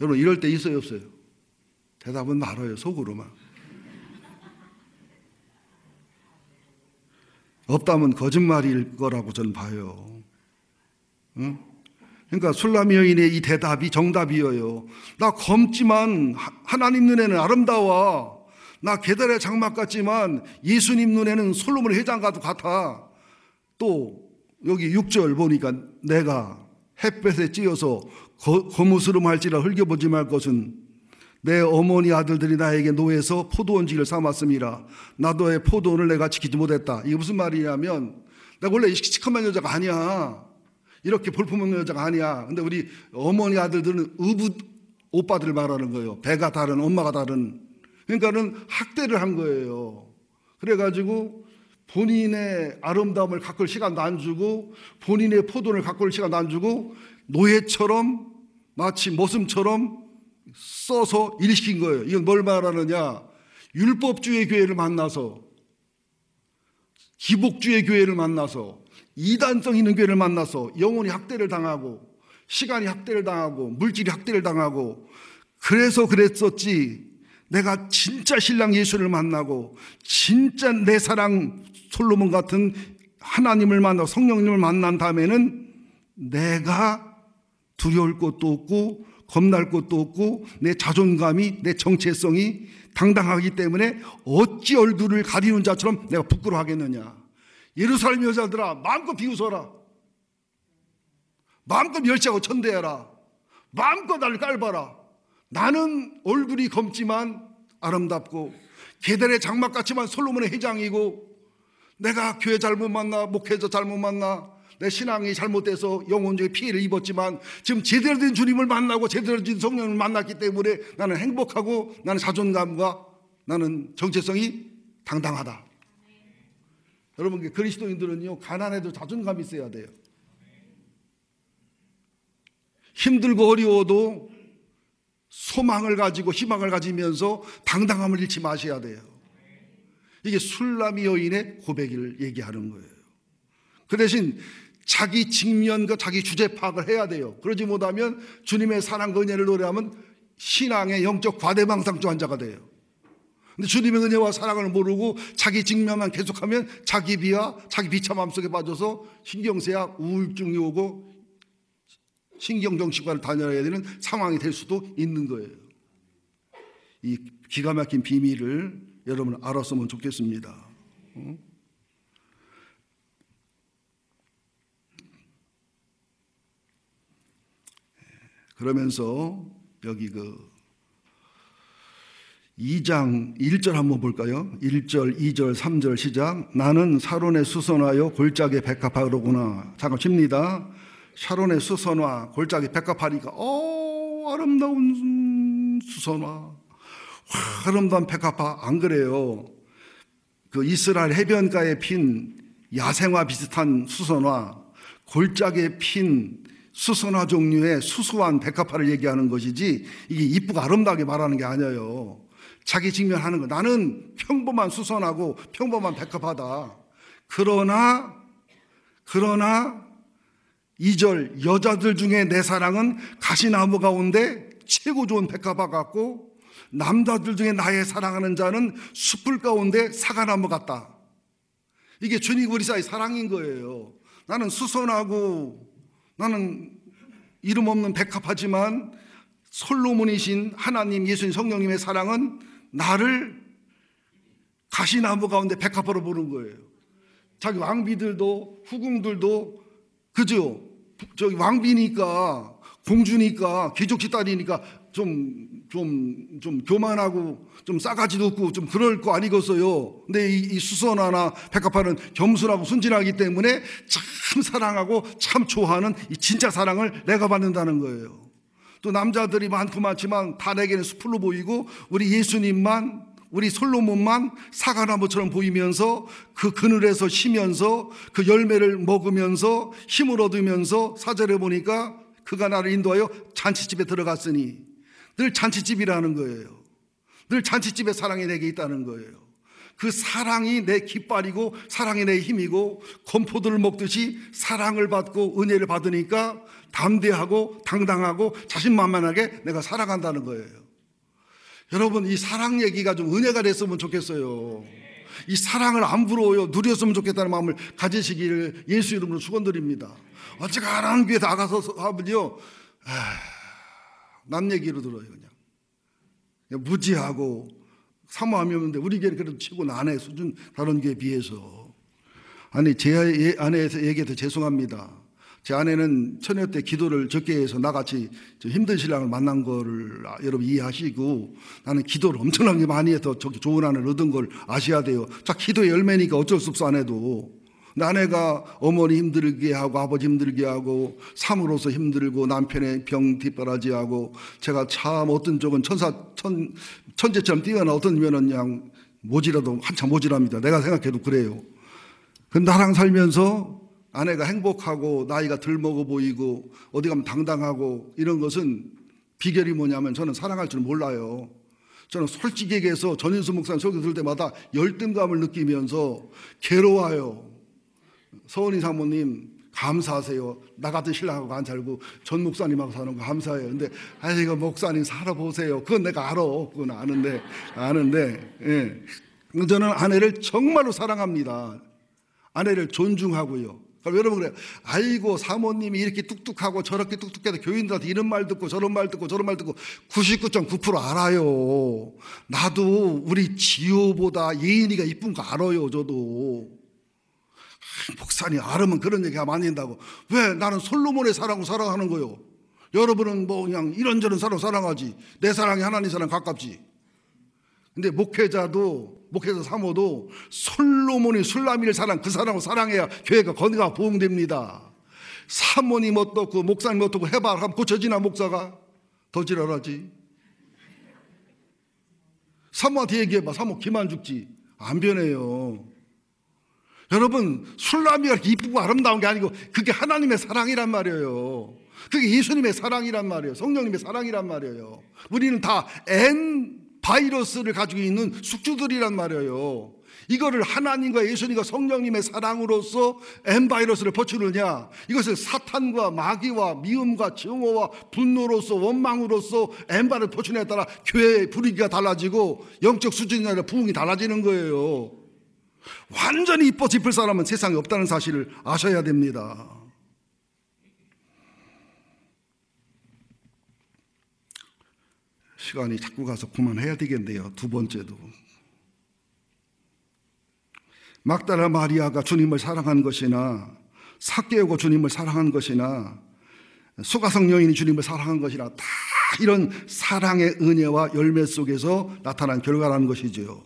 여러분 이럴 때 있어요, 없어요? 대답은 말아요, 속으로만. 없다면 거짓말일 거라고 저는 봐요. 응? 그러니까 술람 여인의 이 대답이 정답이에요. 나 검지만 하나님 눈에는 아름다워. 나 게달의 장막 같지만 예수님 눈에는 솔로몬 회장과도 같아. 또 여기 6절 보니까 내가 햇볕에 찌어서 거무스름할지라 흘겨보지 말 것은 내 어머니 아들들이 나에게 노예서 포도원지를 삼았음이라. 나도의 포도원을 내가 지키지 못했다. 이게 무슨 말이냐면 내가 원래 시커먼 여자가 아니야. 이렇게 볼품없는 여자가 아니야. 근데 우리 어머니 아들들은 의붓 오빠들을 말하는 거예요. 배가 다른, 엄마가 다른. 그러니까는 학대를 한 거예요. 그래가지고 본인의 아름다움을 가꿀 시간도 안 주고 본인의 포도를 가꿀 시간도 안 주고 노예처럼 마치 모슴처럼 써서 일시킨 거예요. 이건 뭘 말하느냐? 율법주의 교회를 만나서, 기복주의 교회를 만나서, 이단성 있는 교회를 만나서 영혼이 학대를 당하고 시간이 학대를 당하고 물질이 학대를 당하고 그래서 그랬었지. 내가 진짜 신랑 예수를 만나고 진짜 내 사랑 솔로몬 같은 하나님을 만나고 성령님을 만난 다음에는 내가 두려울 것도 없고 겁날 것도 없고 내 자존감이, 내 정체성이 당당하기 때문에 어찌 얼굴을 가리는 자처럼 내가 부끄러워하겠느냐. 예루살렘 여자들아, 마음껏 비웃어라. 마음껏 멸시하고 천대해라. 마음껏 나를 깔봐라. 나는 얼굴이 검지만 아름답고 게달의 장막 같지만 솔로몬의 회장이고 내가 교회 잘못 만나, 목회자 잘못 만나, 내 신앙이 잘못돼서 영혼적인 피해를 입었지만 지금 제대로 된 주님을 만나고 제대로 된 성령을 만났기 때문에 나는 행복하고 나는 자존감과 나는 정체성이 당당하다. 여러분, 그리스도인들은요, 가난해도 자존감이 있어야 돼요. 힘들고 어려워도 소망을 가지고 희망을 가지면서 당당함을 잃지 마셔야 돼요. 이게 술람 여인의 고백을 얘기하는 거예요. 그 대신 자기 직면과 자기 주제 파악을 해야 돼요. 그러지 못하면 주님의 사랑과 은혜를 노래하면 신앙의 영적 과대망상증 환자가 돼요. 근데 주님의 은혜와 사랑을 모르고 자기 직면만 계속하면 자기 비하, 자기 비참함 속에 빠져서 신경쇠약, 우울증이 오고 신경정신과를 다녀야 되는 상황이 될 수도 있는 거예요. 이 기가 막힌 비밀을 여러분 알았으면 좋겠습니다. 그러면서 여기 2장 1절 한번 볼까요? 1절, 2절, 3절 시작. 나는 샤론에 수선하여 골짜기에 백합하로구나. 잠깐 칩니다. 샤론의 수선화, 골짜기 백합하니까 아름다운 수선화, 아름다운 백합화. 안 그래요? 그 이스라엘 해변가에 핀 야생화 비슷한 수선화, 골짜기에 핀 수선화 종류의 수수한 백합화를 얘기하는 것이지 이게 이쁘고 아름다게 말하는 게 아니에요. 자기 직면하는 거. 나는 평범한 수선하고 평범한 백합하다. 그러나 2절 여자들 중에 내 사랑은 가시나무 가운데 최고 좋은 백합화 같고 남자들 중에 나의 사랑하는 자는 숯불 가운데 사과나무 같다. 이게 주님 우리 사이 사랑인 거예요. 나는 수선하고 나는 이름 없는 백합하지만 솔로몬이신 하나님 예수님 성령님의 사랑은 나를 가시나무 가운데 백합화로 보는 거예요. 자기 왕비들도 후궁들도 그죠? 저기 왕비니까 공주니까 귀족집 딸이니까 좀 교만하고 좀 싸가지도 없고 좀 그럴 거 아니겠어요. 근데 이 수선화나 백합화는 겸손하고 순진하기 때문에 참 사랑하고 참 좋아하는 이 진짜 사랑을 내가 받는다는 거예요. 또 남자들이 많고 많지만 다 내게는 숲으로 보이고 우리 예수님만 우리 솔로몬만 사과나무처럼 보이면서 그 그늘에서 쉬면서 그 열매를 먹으면서 힘을 얻으면서 4절에 보니까 그가 나를 인도하여 잔치집에 들어갔으니 늘 잔치집이라는 거예요. 늘 잔치집에 사랑이 내게 있다는 거예요. 그 사랑이 내 깃발이고 사랑이 내 힘이고 건포도를 먹듯이 사랑을 받고 은혜를 받으니까 담대하고 당당하고 자신만만하게 내가 살아간다는 거예요. 여러분 이 사랑 얘기가 좀 은혜가 됐으면 좋겠어요. 이 사랑을 안 부러워요. 누렸으면 좋겠다는 마음을 가지시기를 예수 이름으로 축원드립니다. 어찌가 하나님 귀에 나가서 하면요 남 얘기로 들어요. 그냥 무지하고 사모함이 없는데 우리 교회는 그래도 치고 나네 수준 다른 교회에 비해서. 아니 제 아내에서 얘기해서 죄송합니다. 제 아내는 처녀 때 기도를 적게 해서 나같이 힘든 신랑을 만난 거를 여러분 이해하시고 나는 기도를 엄청나게 많이 해서 저기 좋은 아내를 얻은 걸 아셔야 돼요. 자, 기도의 열매니까 어쩔 수 없어 아내도. 근데 아내가 어머니 힘들게 하고 아버지 힘들게 하고 삶으로서 힘들고 남편의 병 뒷바라지하고 제가 참 어떤 쪽은 천재처럼 뛰어나 어떤 면은 그냥 모지라도 한참 모지랍니다. 내가 생각해도 그래요. 근데 나랑 살면서 아내가 행복하고 나이가 덜 먹어 보이고 어디 가면 당당하고 이런 것은 비결이 뭐냐면 저는 사랑할 줄 몰라요. 저는 솔직히 얘기해서 전인수 목사님 설교 들을 때마다 열등감을 느끼면서 괴로워요. 서원희 사모님 감사하세요. 나 같은 신랑하고 안 살고 전 목사님하고 사는 거 감사해요. 근데 이거 목사님 살아보세요. 그건 내가 알아. 그건 아는데 예. 저는 아내를 정말로 사랑합니다. 아내를 존중하고요. 그럼 여러분 그래요. 아이고 사모님이 이렇게 뚝뚝하고 저렇게 뚝뚝해서 교인들한테 이런 말 듣고 저런 말 듣고 저런 말 듣고 99.9% 알아요. 나도 우리 지호보다 예인이가 이쁜 거 알아요. 저도. 목사님 알으면 그런 얘기 하면 안 된다고. 왜? 나는 솔로몬의 사랑으로 살아가는 거요. 여러분은 뭐 그냥 이런저런 사람 사랑하지. 내 사랑이 하나님 사랑 가깝지. 근데 목회자 사모도 솔로몬이 술라미를 그 사람을 사랑해야 교회가 건강 보응됩니다. 사모님 어떻고 목사님 어떻고 해봐 하면 고쳐지나 목사가? 더 지랄하지. 사모한테 얘기해봐. 사모 기만 죽지. 안 변해요. 여러분 술라미가 이쁘고 아름다운 게 아니고 그게 하나님의 사랑이란 말이에요. 그게 예수님의 사랑이란 말이에요. 성령님의 사랑이란 말이에요. 우리는 다 바이러스를 가지고 있는 숙주들이란 말이에요. 이거를 하나님과 예수님과 성령님의 사랑으로서 바이러스를 퍼치느냐, 이것을 사탄과 마귀와 미움과 증오와 분노로서 원망으로서 바이러스를 퍼치느냐에 따라 교회의 분위기가 달라지고 영적 수준이 아니라 부흥이 달라지는 거예요. 완전히 이뻐 짚을 사람은 세상에 없다는 사실을 아셔야 됩니다. 시간이 자꾸 가서 그만해야 되겠네요. 두 번째도 막달라 마리아가 주님을 사랑한 것이나 삭개오가 주님을 사랑한 것이나 수가성 여인이 주님을 사랑한 것이나 다 이런 사랑의 은혜와 열매 속에서 나타난 결과라는 것이죠.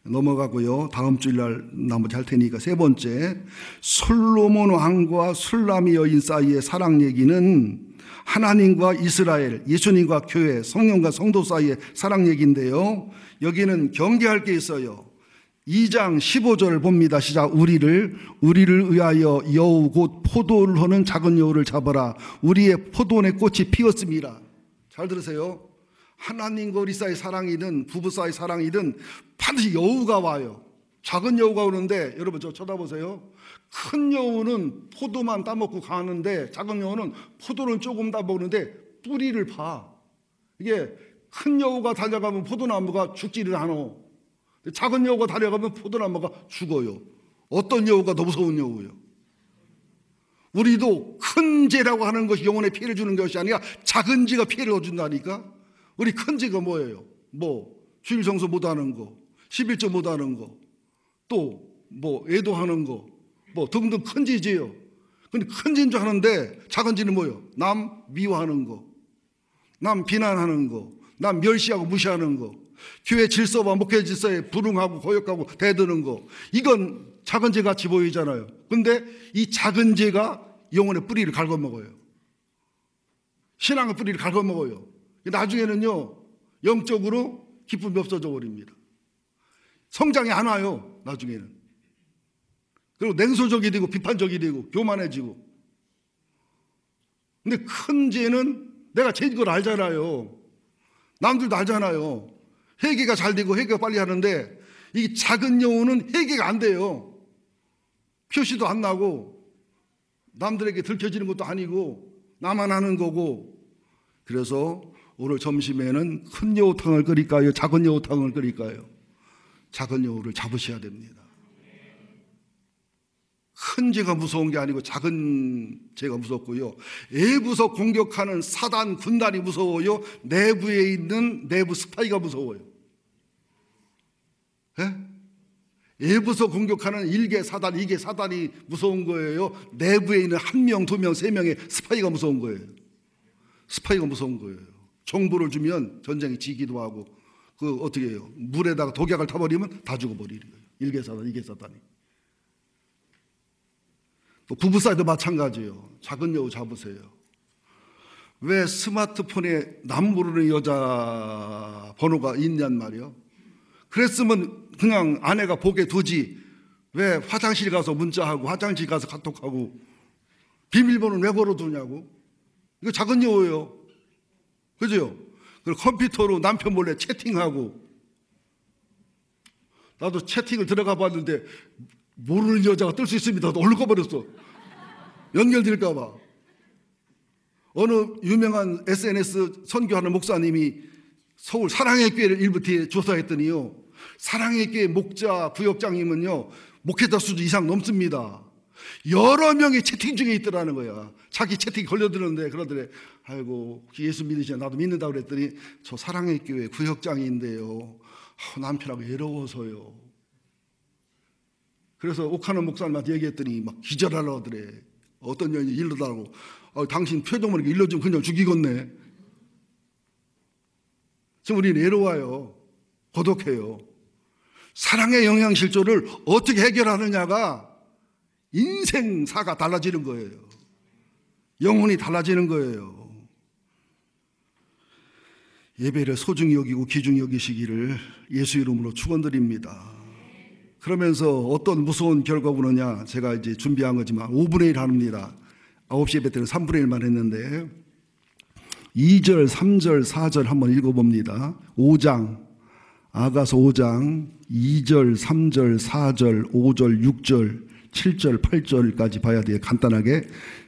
넘어가고요. 다음 주일날 나머지 할 테니까. 세 번째, 솔로몬 왕과 술라미 여인 사이의 사랑 얘기는 하나님과 이스라엘, 예수님과 교회, 성령과 성도 사이의 사랑 얘기인데요. 여기는 경계할 게 있어요. 2장 15절 봅니다. 시작. 우리를 위하여 여우 곧 포도를 하는 작은 여우를 잡아라. 우리의 포도원의 꽃이 피었습니다. 잘 들으세요. 하나님과 우리 사이 사랑이든 부부 사이 사랑이든 반드시 여우가 와요. 작은 여우가 오는데 여러분 저 쳐다보세요. 큰 여우는 포도만 따먹고 가는데 작은 여우는 포도는 조금 따먹는데 뿌리를 파. 이게 큰 여우가 달려가면 포도나무가 죽지를 않아. 작은 여우가 달려가면 포도나무가 죽어요. 어떤 여우가 더 무서운 여우예요? 우리도 큰 죄라고 하는 것이 영혼에 피해를 주는 것이 아니라 작은 죄가 피해를 준다니까. 우리 큰 죄가 뭐예요? 주일 성수 못하는 거, 11조 못하는 거, 또 애도하는 거, 등등 큰 죄지요. 근데 큰 죄인 줄 아는데 작은 죄는 뭐예요? 남 미워하는 거, 남 비난하는 거, 남 멸시하고 무시하는 거, 교회 질서와 목회 질서에 불응하고 거역하고 대드는 거, 이건 작은 죄 같이 보이잖아요. 근데 이 작은 죄가 영혼의 뿌리를 갉아먹어요. 신앙의 뿌리를 갉아먹어요. 나중에는요 영적으로 기쁨이 없어져 버립니다. 성장이 안 와요. 나중에는. 그리고 냉소적이 되고 비판적이 되고 교만해지고. 근데 큰 죄는 내가 죄인 걸 알잖아요. 남들도 알잖아요. 회개가 잘 되고 회개가 빨리 하는데 이 작은 여우는 회개가 안 돼요. 표시도 안 나고 남들에게 들켜지는 것도 아니고 나만 하는 거고. 그래서 오늘 점심에는 큰 여우탕을 끓일까요? 작은 여우탕을 끓일까요? 작은 여우를 잡으셔야 됩니다. 큰 죄가 무서운 게 아니고 작은 죄가 무섭고요. 외부에서 공격하는 사단 군단이 무서워요. 내부에 있는 내부 스파이가 무서워요. 외부에서 공격하는 1개 사단, 2개 사단이 무서운 거예요. 내부에 있는 1명, 2명, 3명의 스파이가 무서운 거예요. 스파이가 무서운 거예요. 정보를 주면 전쟁이 지기도 하고, 어떻게 해요? 물에다가 독약을 타버리면 다 죽어버리는 거예요. 1개 사단, 2개 사단이. 또 부부 사이도 마찬가지예요. 작은 여우 잡으세요. 왜 스마트폰에 남 모르는 여자 번호가 있냔 말이요. 그랬으면 그냥 아내가 보게 두지. 왜 화장실 가서 문자하고 화장실 가서 카톡하고 비밀번호는 왜 걸어두냐고. 이거 작은 여우예요. 그죠? 그리고 컴퓨터로 남편 몰래 채팅하고. 나도 채팅을 들어가 봤는데 모르는 여자가 뜰 수 있습니다. 얼른 꺼버렸어. 연결될까 봐. 어느 유명한 SNS 선교하는 목사님이 서울 사랑의 교회를 일부 뒤에 조사했더니요, 사랑의 교회 목자 부역장이면요 목회자 수준 이상 넘습니다. 여러 명이 채팅 중에 있더라는 거야. 자기 채팅 걸려드는데 그러더래. 아이고 예수 믿으시냐. 나도 믿는다고 그랬더니 저 사랑의 교회 구역장인데요, 남편하고 외로워서요. 그래서 옥하는 목사님한테 얘기했더니 막 기절하려고 하더래. 어떤 년이 일러달라고. 당신 표정 모르게 일러주면 그냥 죽이겠네. 지금 우리는 외로워요. 고독해요. 사랑의 영양실조를 어떻게 해결하느냐가 인생사가 달라지는 거예요. 영혼이 달라지는 거예요. 예배를 소중히 여기고 귀중히 여기시기를 예수 이름으로 축원드립니다. 그러면서 어떤 무서운 결과가 오느냐, 제가 이제 준비한 거지만 5분의 1 합니다. 9시 예배 때는 3분의 1만 했는데 2절, 3절, 4절 한번 읽어봅니다. 5장, 아가서 5장 2절, 3절, 4절, 5절, 6절, 7절, 8절까지 봐야 돼요. 간단하게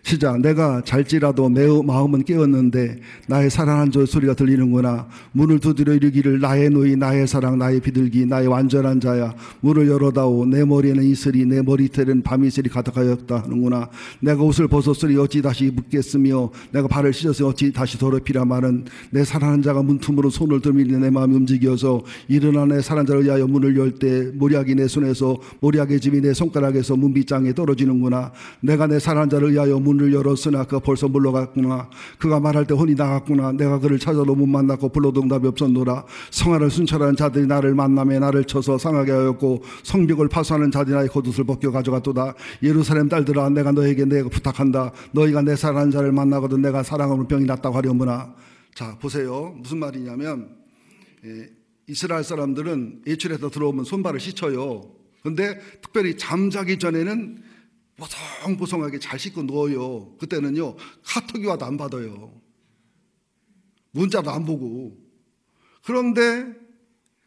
시작. 내가 잘지라도 매우 마음은 깨었는데 나의 사랑한 저 소리가 들리는구나. 문을 두드려 이르기를 나의 노이 나의 사랑 나의 비둘기 나의 완전한 자야 문을 열어다오. 내 머리에는 이슬이 내 머리털에는 밤이슬이 가득하였다 하는구나. 내가 옷을 벗었으니 어찌 다시 입겠으며 내가 발을 씻었으니 어찌 다시 더럽히라. 말은 내 사랑하는 자가 문틈으로 손을 들밀니 내 마음이 움직여서 일어나 내 사랑하는 자를 위하여 문을 열 때 모략이 내 손에서 모략의 짐이 내 손가락에서 문빗장에 떨어지는구나. 내가 내 사랑하는 자를 위하여 문을 열었으나 그가 벌써 물러갔구나. 그가 말할 때 혼이 나갔구나. 내가 그를 찾아도 못 만났고 불러도 응답이 없었노라. 성화를 순찰하는 자들이 나를 만남에 나를 쳐서 상하게 하였고 성벽을 파수하는 자들이 나의 겉옷을 벗겨 가져갔도다. 예루살렘 딸들아 내가 너에게 내가 부탁한다. 너희가 내 사랑하는 자를 만나거든 내가 사랑하는 병이 낫다고 하려무나. 자 보세요. 무슨 말이냐면 이스라엘 사람들은 예출에서 들어오면 손발을 씻어요. 근데 특별히 잠자기 전에는 보송보송하게 잘 씻고 누워요. 그때는요 카톡이 와도 안 받아요. 문자도 안 보고. 그런데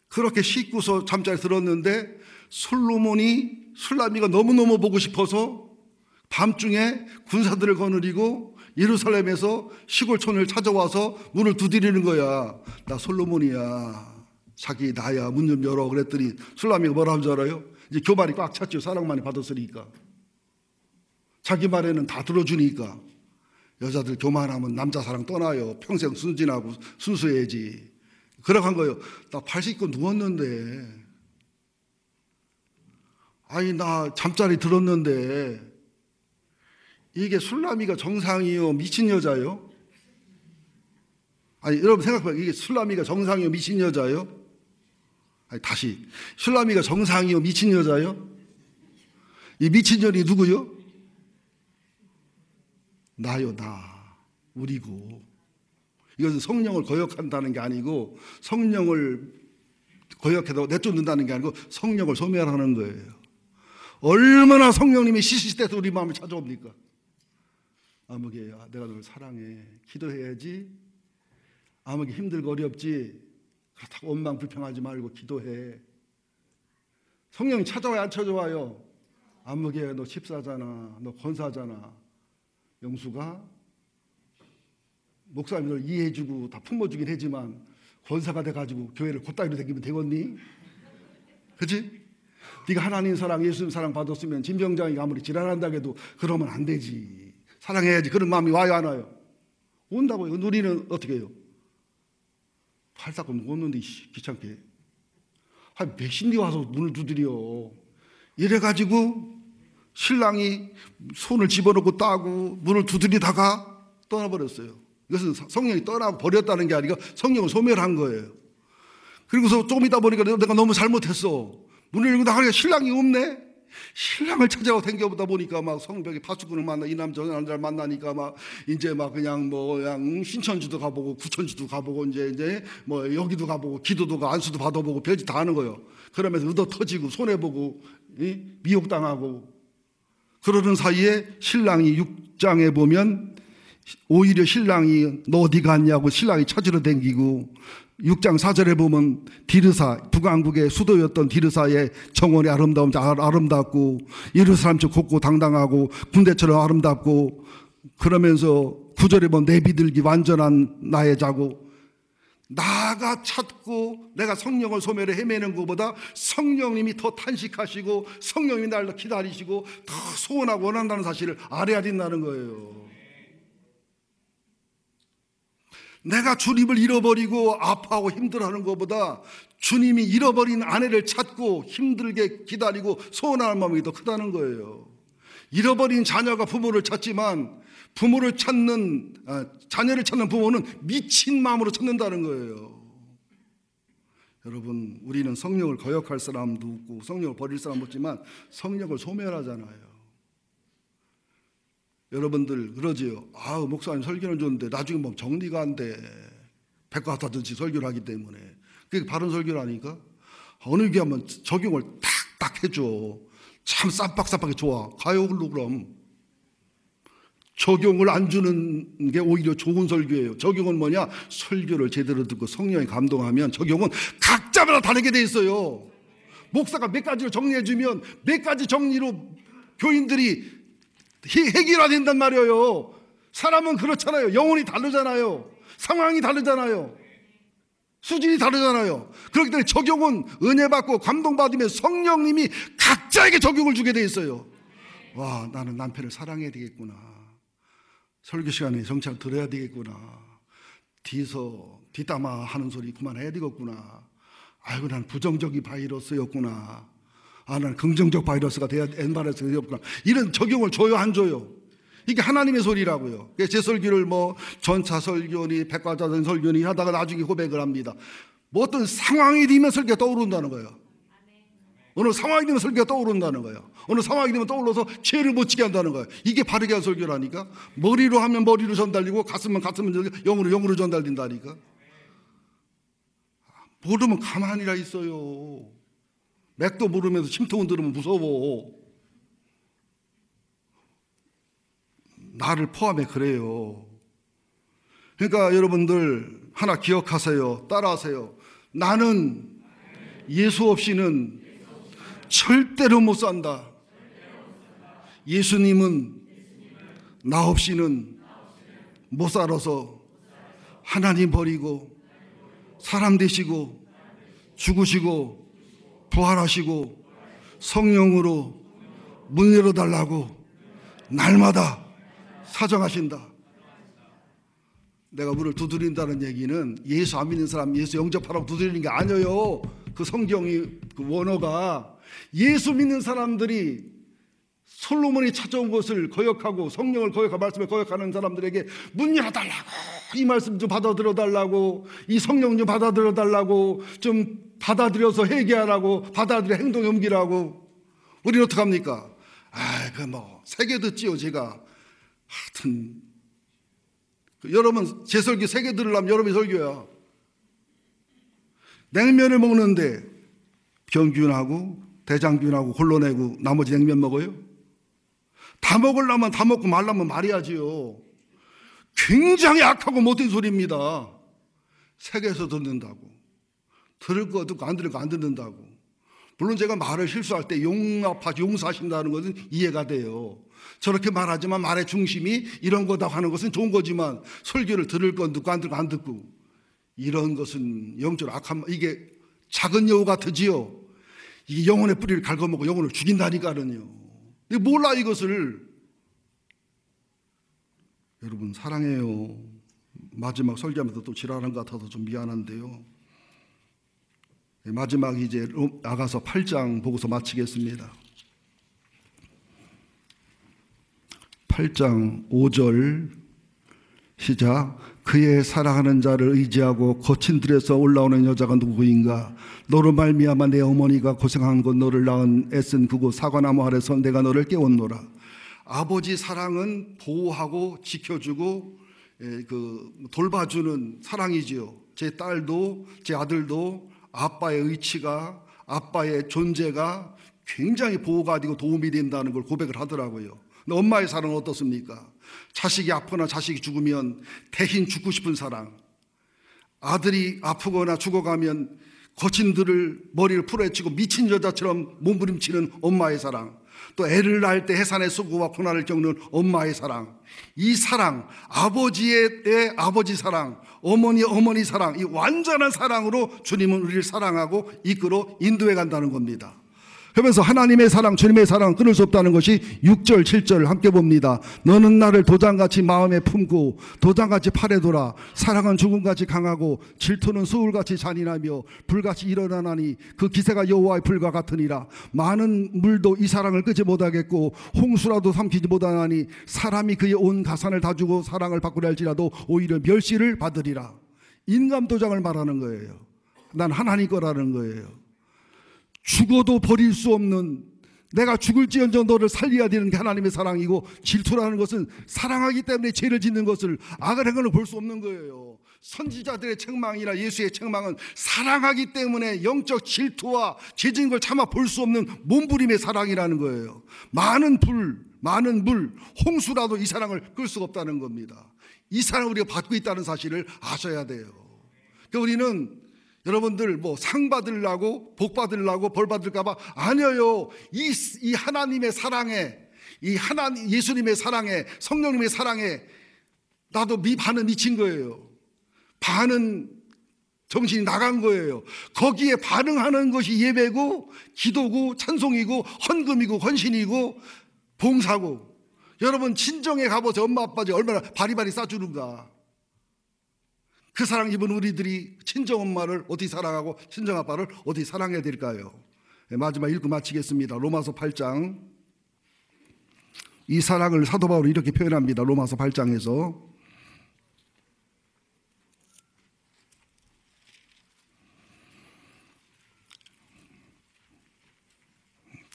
그렇게 씻고서 잠자리 들었는데 솔로몬이 술라미가 너무너무 보고 싶어서 밤중에 군사들을 거느리고 예루살렘에서 시골촌을 찾아와서 문을 두드리는 거야. 나 솔로몬이야. 자기 나야. 문 좀 열어. 그랬더니 술라미가 뭐라 하는 줄 알아요? 이제 교만이 꽉 찼죠. 사랑만이 받았으니까. 자기 말에는 다 들어주니까. 여자들 교만하면 남자 사랑 떠나요. 평생 순진하고 순수해야지. 그러고 한 거예요. 나 발 씻고 누웠는데, 아니 나 잠자리 들었는데 이게 술라미가 정상이요 미친 여자요? 아니 여러분 생각해봐요. 이게 술라미가 정상이요 미친 여자요? 아니 다시, 술라미가 정상이요 미친 여자요? 이 미친 년이 누구요? 나요. 나. 우리고. 이것은 성령을 거역한다는 게 아니고, 성령을 거역해도 내쫓는다는 게 아니고 성령을 소멸하는 거예요. 얼마나 성령님이 시시때도 우리 마음을 찾아옵니까? 아무개야, 내가 널 사랑해. 기도해야지. 아무개 힘들고 어렵지. 그렇다고 원망 불평하지 말고 기도해. 성령이 찾아와요, 안 찾아와요? 아무개야, 너 집사잖아. 너 권사잖아. 영수가 목사님들 이해해주고 다 품어주긴 하지만 권사가 돼가지고 교회를 곧다이로 다니면 되겠니? 그치? 네가 하나님 사랑, 예수님 사랑 받았으면 진병장이가 아무리 지랄한다 해도 그러면 안 되지. 사랑해야지. 그런 마음이 와요, 안 와요? 온다고요. 우리는 어떻게 해요? 팔 닦고 누웠는데 귀찮게 한 몇십리 와서 문을 두드려. 이래가지고 신랑이 손을 집어넣고 따고 문을 두드리다가 떠나버렸어요. 이것은 성령이 떠나고 버렸다는 게 아니라 성령을 소멸한 거예요. 그리고서 조금 있다 보니까 내가 너무 잘못했어. 문을 열고 나가니까 신랑이 없네. 신랑을 찾아가 댕겨보다 보니까 막 성벽에 파수꾼을 만나, 이 남자 저 남자를 만나니까 막 이제 막 그냥 뭐 그냥 신천지도 가보고 구천지도 가보고 이제 뭐 여기도 가보고 기도도 가 안수도 받아보고 별짓 다 하는 거예요. 그러면서 의도 터지고 손해보고 미혹당하고. 그러는 사이에 신랑이 6장에 보면 오히려 신랑이 너 어디 갔냐고 신랑이 찾으러 댕기고, 6장 4절에 보면 디르사, 북왕국의 수도였던 디르사의 정원의 아름다움 아름답고 예루살렘 쪽 곱고 당당하고 군대처럼 아름답고, 그러면서 9절에 보면 내 비둘기 완전한 나의 자고. 나가 찾고 내가 성령을 소멸해 헤매는 것보다 성령님이 더 탄식하시고 성령님이 날 더 기다리시고 더 소원하고 원한다는 사실을 알아야 된다는 거예요. 내가 주님을 잃어버리고 아파하고 힘들어하는 것보다 주님이 잃어버린 아내를 찾고 힘들게 기다리고 소원하는 마음이 더 크다는 거예요. 잃어버린 자녀가 부모를 찾지만 자녀를 찾는 부모는 미친 마음으로 찾는다는 거예요. 여러분, 우리는 성령을 거역할 사람도 없고 성령을 버릴 사람도 없지만 성령을 소멸하잖아요. 여러분들 그러지요. 목사님 설교는 좋은데 나중에 뭐 정리가 안 돼. 백과 같다든지 설교를 하기 때문에. 그게 바른 설교라니까. 어느 교회 하면 적용을 탁탁 해줘. 참 쌈박쌈박이 좋아. 가요 글로 그럼. 적용을 안 주는 게 오히려 좋은 설교예요. 적용은 뭐냐? 설교를 제대로 듣고 성령이 감동하면 적용은 각자마다 다르게 돼 있어요. 목사가 몇 가지로 정리해주면 몇 가지 정리로 교인들이 해결화된단 말이에요. 사람은 그렇잖아요. 영혼이 다르잖아요. 상황이 다르잖아요. 수준이 다르잖아요. 그렇기 때문에 적용은 은혜 받고 감동받으면 성령님이 각자에게 적용을 주게 돼 있어요. 와, 나는 남편을 사랑해야 되겠구나. 설교 시간에 정찰 들어야 되겠구나. 뒷담화 하는 소리 그만해야 되겠구나. 아이고, 난 부정적인 바이러스였구나. 난 긍정적 바이러스가 돼야 엔바이러스가 되었구나. 이런 적용을 줘요, 안 줘요? 이게 하나님의 소리라고요. 제 설교를 뭐 전차 설교니 백과사전 설교니 하다가 나중에 고백을 합니다. 뭐 어떤 상황이 되면 설교가 떠오른다는 거예요. 어느 상황이 되면 설교가 떠오른다는 거예요. 어느 상황이 되면 떠올라서 죄를 못 지게 한다는 거예요. 이게 바르게 한 설교라니까. 머리로 하면 머리로 전달되고 가슴은 영으로 전달된다니까. 모르면 가만히라 있어요. 맥도 모르면서 심통은 들으면 무서워. 나를 포함해 그래요. 그러니까 여러분들 하나 기억하세요. 따라하세요. 나는 예수 없이는 절대로 못 산다. 예수님은 나 없이는 못 살아서 하나님 버리고 사람 되시고 죽으시고 부활하시고 성령으로 문 열어달라고 날마다 사정하신다. 내가 문을 두드린다는 얘기는 예수 안 믿는 사람 예수 영접하라고 두드리는 게 아니에요. 그 성경이 그 원어가 예수 믿는 사람들이 솔로몬이 찾아온 것을 거역하고 성령을 거역하고 말씀을 거역하는 사람들에게 문 열어달라고, 이 말씀 좀 받아들여 달라고, 이 성령 좀 받아들여 달라고, 좀 받아들여서 회개하라고, 받아들여 행동에 옮기라고. 우리는 어떡합니까? 세 개 듣지요. 제가 하여튼 여러분 제 설교 세 개 들으려면 여러분이 설교야. 냉면을 먹는데 병균하고 대장균하고 홀로내고 나머지 냉면 먹어요? 다 먹으려면 다 먹고 말라면 말해야지요. 굉장히 악하고 못된 소리입니다. 세 개에서 듣는다고. 들을 거 듣고 안 들을 거 안 듣는다고. 물론 제가 말을 실수할 때 용서하신다는 것은 이해가 돼요. 저렇게 말하지만 말의 중심이 이런 거다 하는 것은 좋은 거지만 설교를 들을 건 듣고 안 들을 거 안 듣고 이런 것은 영적으로 악한, 이게 작은 여우 같으지요. 이게 영혼의 뿌리를 갉아먹고 영혼을 죽인다니까는요. 몰라 이것을. 여러분 사랑해요. 마지막 설교하면서 또 지랄한 것 같아서 좀 미안한데요. 마지막 이제 나가서 8장 보고서 마치겠습니다. 8장 5절 시작. 그의 사랑하는 자를 의지하고 거친 들에서 올라오는 여자가 누구인가? 너로 말미암아 내 어머니가 고생한 곳 너를 낳은 애쓴 그곳 사과나무 아래서 내가 너를 깨웠노라. 아버지 사랑은 보호하고 지켜주고 돌봐주는 사랑이지요. 제 딸도 제 아들도 아빠의 의치가, 아빠의 존재가 굉장히 보호가 되고 도움이 된다는 걸 고백을 하더라고요. 근데 엄마의 사랑은 어떻습니까? 자식이 아프거나 자식이 죽으면 대신 죽고 싶은 사랑, 아들이 아프거나 죽어가면 거친 들을 머리를 풀어헤치고 미친 여자처럼 몸부림치는 엄마의 사랑, 또 애를 낳을 때 해산의 수고와 고난을 겪는 엄마의 사랑, 이 사랑, 아버지의 아버지 사랑, 어머니 사랑, 이 완전한 사랑으로 주님은 우리를 사랑하고 이끌어 인도해 간다는 겁니다. 그러면서 하나님의 사랑, 주님의 사랑은 끊을 수 없다는 것이 6절, 7절을 함께 봅니다. 너는 나를 도장같이 마음에 품고 도장같이 팔에 둬라. 사랑은 죽음같이 강하고 질투는 수울같이 잔인하며 불같이 일어나나니 그 기세가 여호와의 불과 같으니라. 많은 물도 이 사랑을 끄지 못하겠고 홍수라도 삼키지 못하나니 사람이 그의 온 가산을 다 주고 사랑을 바꾸려 할지라도 오히려 멸시를 받으리라. 인감 도장을 말하는 거예요. 난 하나님 거라는 거예요. 죽어도 버릴 수 없는, 내가 죽을지언정 너를 살려야 되는 게 하나님의 사랑이고, 질투라는 것은 사랑하기 때문에 죄를 짓는 것을, 악을 행하는 걸 볼 수 없는 거예요. 선지자들의 책망이나 예수의 책망은 사랑하기 때문에 영적 질투와 죄 짓는 걸 참아 볼 수 없는 몸부림의 사랑이라는 거예요. 많은 불, 많은 물, 홍수라도 이 사랑을 끌 수가 없다는 겁니다. 이 사랑을 우리가 받고 있다는 사실을 아셔야 돼요. 그러니까 우리는 여러분들 상 받으려고 복 받으려고 벌 받을까봐 아니에요. 이 하나님의 사랑에, 예수님의 사랑에, 성령님의 사랑에 나도 반은 미친 거예요. 반은 정신이 나간 거예요. 거기에 반응하는 것이 예배고 기도고 찬송이고 헌금이고 헌신이고 봉사고. 여러분 친정에 가보세요. 엄마 아빠지 얼마나 바리바리 싸주는가. 그 사랑 입은 우리들이 친정엄마를 어떻게 사랑하고 친정아빠를 어떻게 사랑해야 될까요? 마지막 읽고 마치겠습니다. 로마서 8장. 이 사랑을 사도 바울이 이렇게 표현합니다. 로마서 8장에서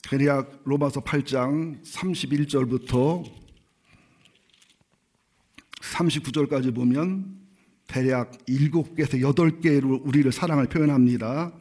대략 로마서 8장 31절부터 39절까지 보면 대략 7개에서 8개로 우리를 사랑을 표현합니다.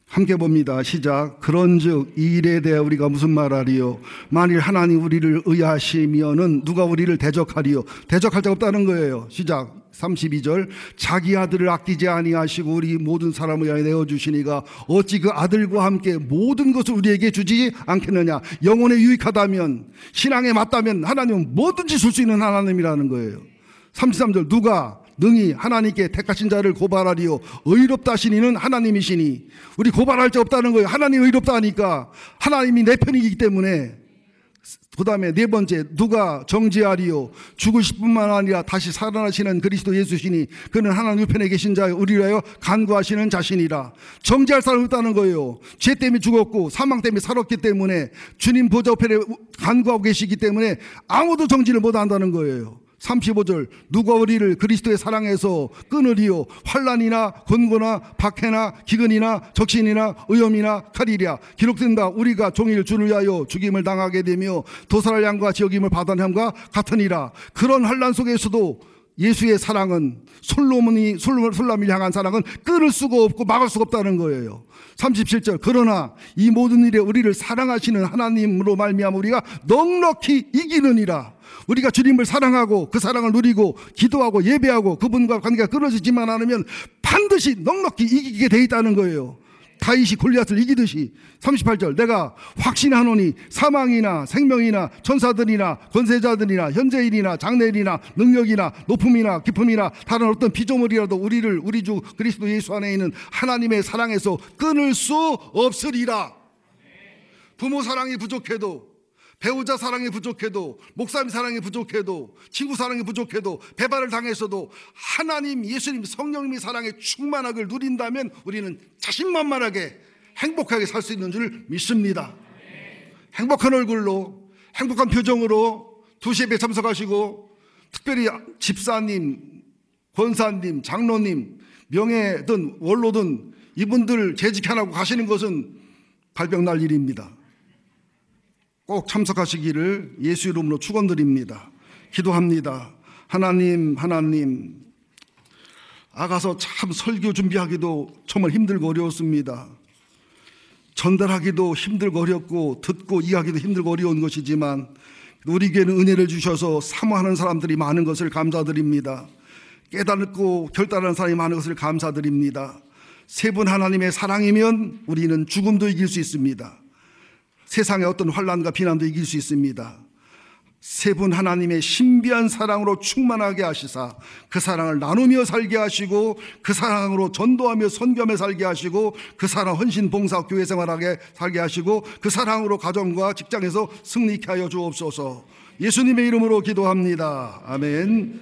함께 봅니다. 시작. 그런즉 이 일에 대해 우리가 무슨 말하리요? 만일 하나님 우리를 의하시면은 누가 우리를 대적하리요? 대적할 자 없다는 거예요. 시작. 32절 자기 아들을 아끼지 아니하시고 우리 모든 사람을 위하여 내어주시니가 어찌 그 아들과 함께 모든 것을 우리에게 주지 않겠느냐. 영혼에 유익하다면, 신앙에 맞다면 하나님은 뭐든지 줄 수 있는 하나님이라는 거예요. 33절 누가 능히 하나님께 택하신 자를 고발하리요 의롭다 하시니는 하나님이시니. 우리 고발할 자 없다는 거예요. 하나님 의롭다 하니까 하나님이 내 편이기 때문에. 그 다음에 네 번째 누가 정죄하리요 죽으실 뿐만 아니라 다시 살아나시는 그리스도 예수시니 그는 하나님 우편에 계신 자여 우리를 위하여 간구하시는 자신이라. 정죄할 사람이 없다는 거예요. 죄 때문에 죽었고 사망 때문에 살았기 때문에 주님 보좌 우편에 간구하고 계시기 때문에 아무도 정죄를 못한다는 거예요. 35절 누가 우리를 그리스도의 사랑에서 끊으리요 환난이나 권고나 박해나 기근이나 적신이나 의염이나 칼이랴. 기록된 바 우리가 종일 주를 위하여 죽임을 당하게 되며 도살할 양과 지역임을 받은 함과 같으니라. 그런 환난 속에서도 예수의 사랑은 솔람을 향한 사랑은 끊을 수가 없고 막을 수가 없다는 거예요. 37절 그러나 이 모든 일에 우리를 사랑하시는 하나님으로 말미암아 우리가 넉넉히 이기느니라. 우리가 주님을 사랑하고 그 사랑을 누리고 기도하고 예배하고 그분과 관계가 끊어지지만 않으면 반드시 넉넉히 이기게 돼 있다는 거예요. 다윗이 골리앗을 이기듯이. 38절 내가 확신하노니 사망이나 생명이나 천사들이나 권세자들이나 현재인이나 장래인이나 능력이나 높음이나 깊음이나 다른 어떤 피조물이라도 우리를 우리 주 그리스도 예수 안에 있는 하나님의 사랑에서 끊을 수 없으리라. 부모 사랑이 부족해도, 배우자 사랑이 부족해도, 목사님 사랑이 부족해도, 친구 사랑이 부족해도, 배반을 당했어도 하나님, 예수님, 성령님의 사랑에 충만하게 누린다면 우리는 자신만만하게 행복하게 살 수 있는 줄 믿습니다. 행복한 얼굴로, 행복한 표정으로 2시 예배 참석하시고, 특별히 집사님, 권사님, 장로님, 명예든 원로든 이분들 재직 안 하고 가시는 것은 발병날 일입니다. 꼭 참석하시기를 예수 이름으로 축원드립니다. 기도합니다. 하나님, 아가서 참 설교 준비하기도 정말 힘들고 어려웠습니다. 전달하기도 힘들고 어렵고 듣고 이해하기도 힘들고 어려운 것이지만 우리 교회는 은혜를 주셔서 사모하는 사람들이 많은 것을 감사드립니다. 깨닫고 결단하는 사람이 많은 것을 감사드립니다. 세 분 하나님의 사랑이면 우리는 죽음도 이길 수 있습니다. 세상의 어떤 환난과 비난도 이길 수 있습니다. 세 분 하나님의 신비한 사랑으로 충만하게 하시사 그 사랑을 나누며 살게 하시고 그 사랑으로 전도하며 선교하며 살게 하시고 그 사랑 헌신 봉사 교회 생활하게 살게 하시고 그 사랑으로 가정과 직장에서 승리케 하여 주옵소서. 예수님의 이름으로 기도합니다. 아멘.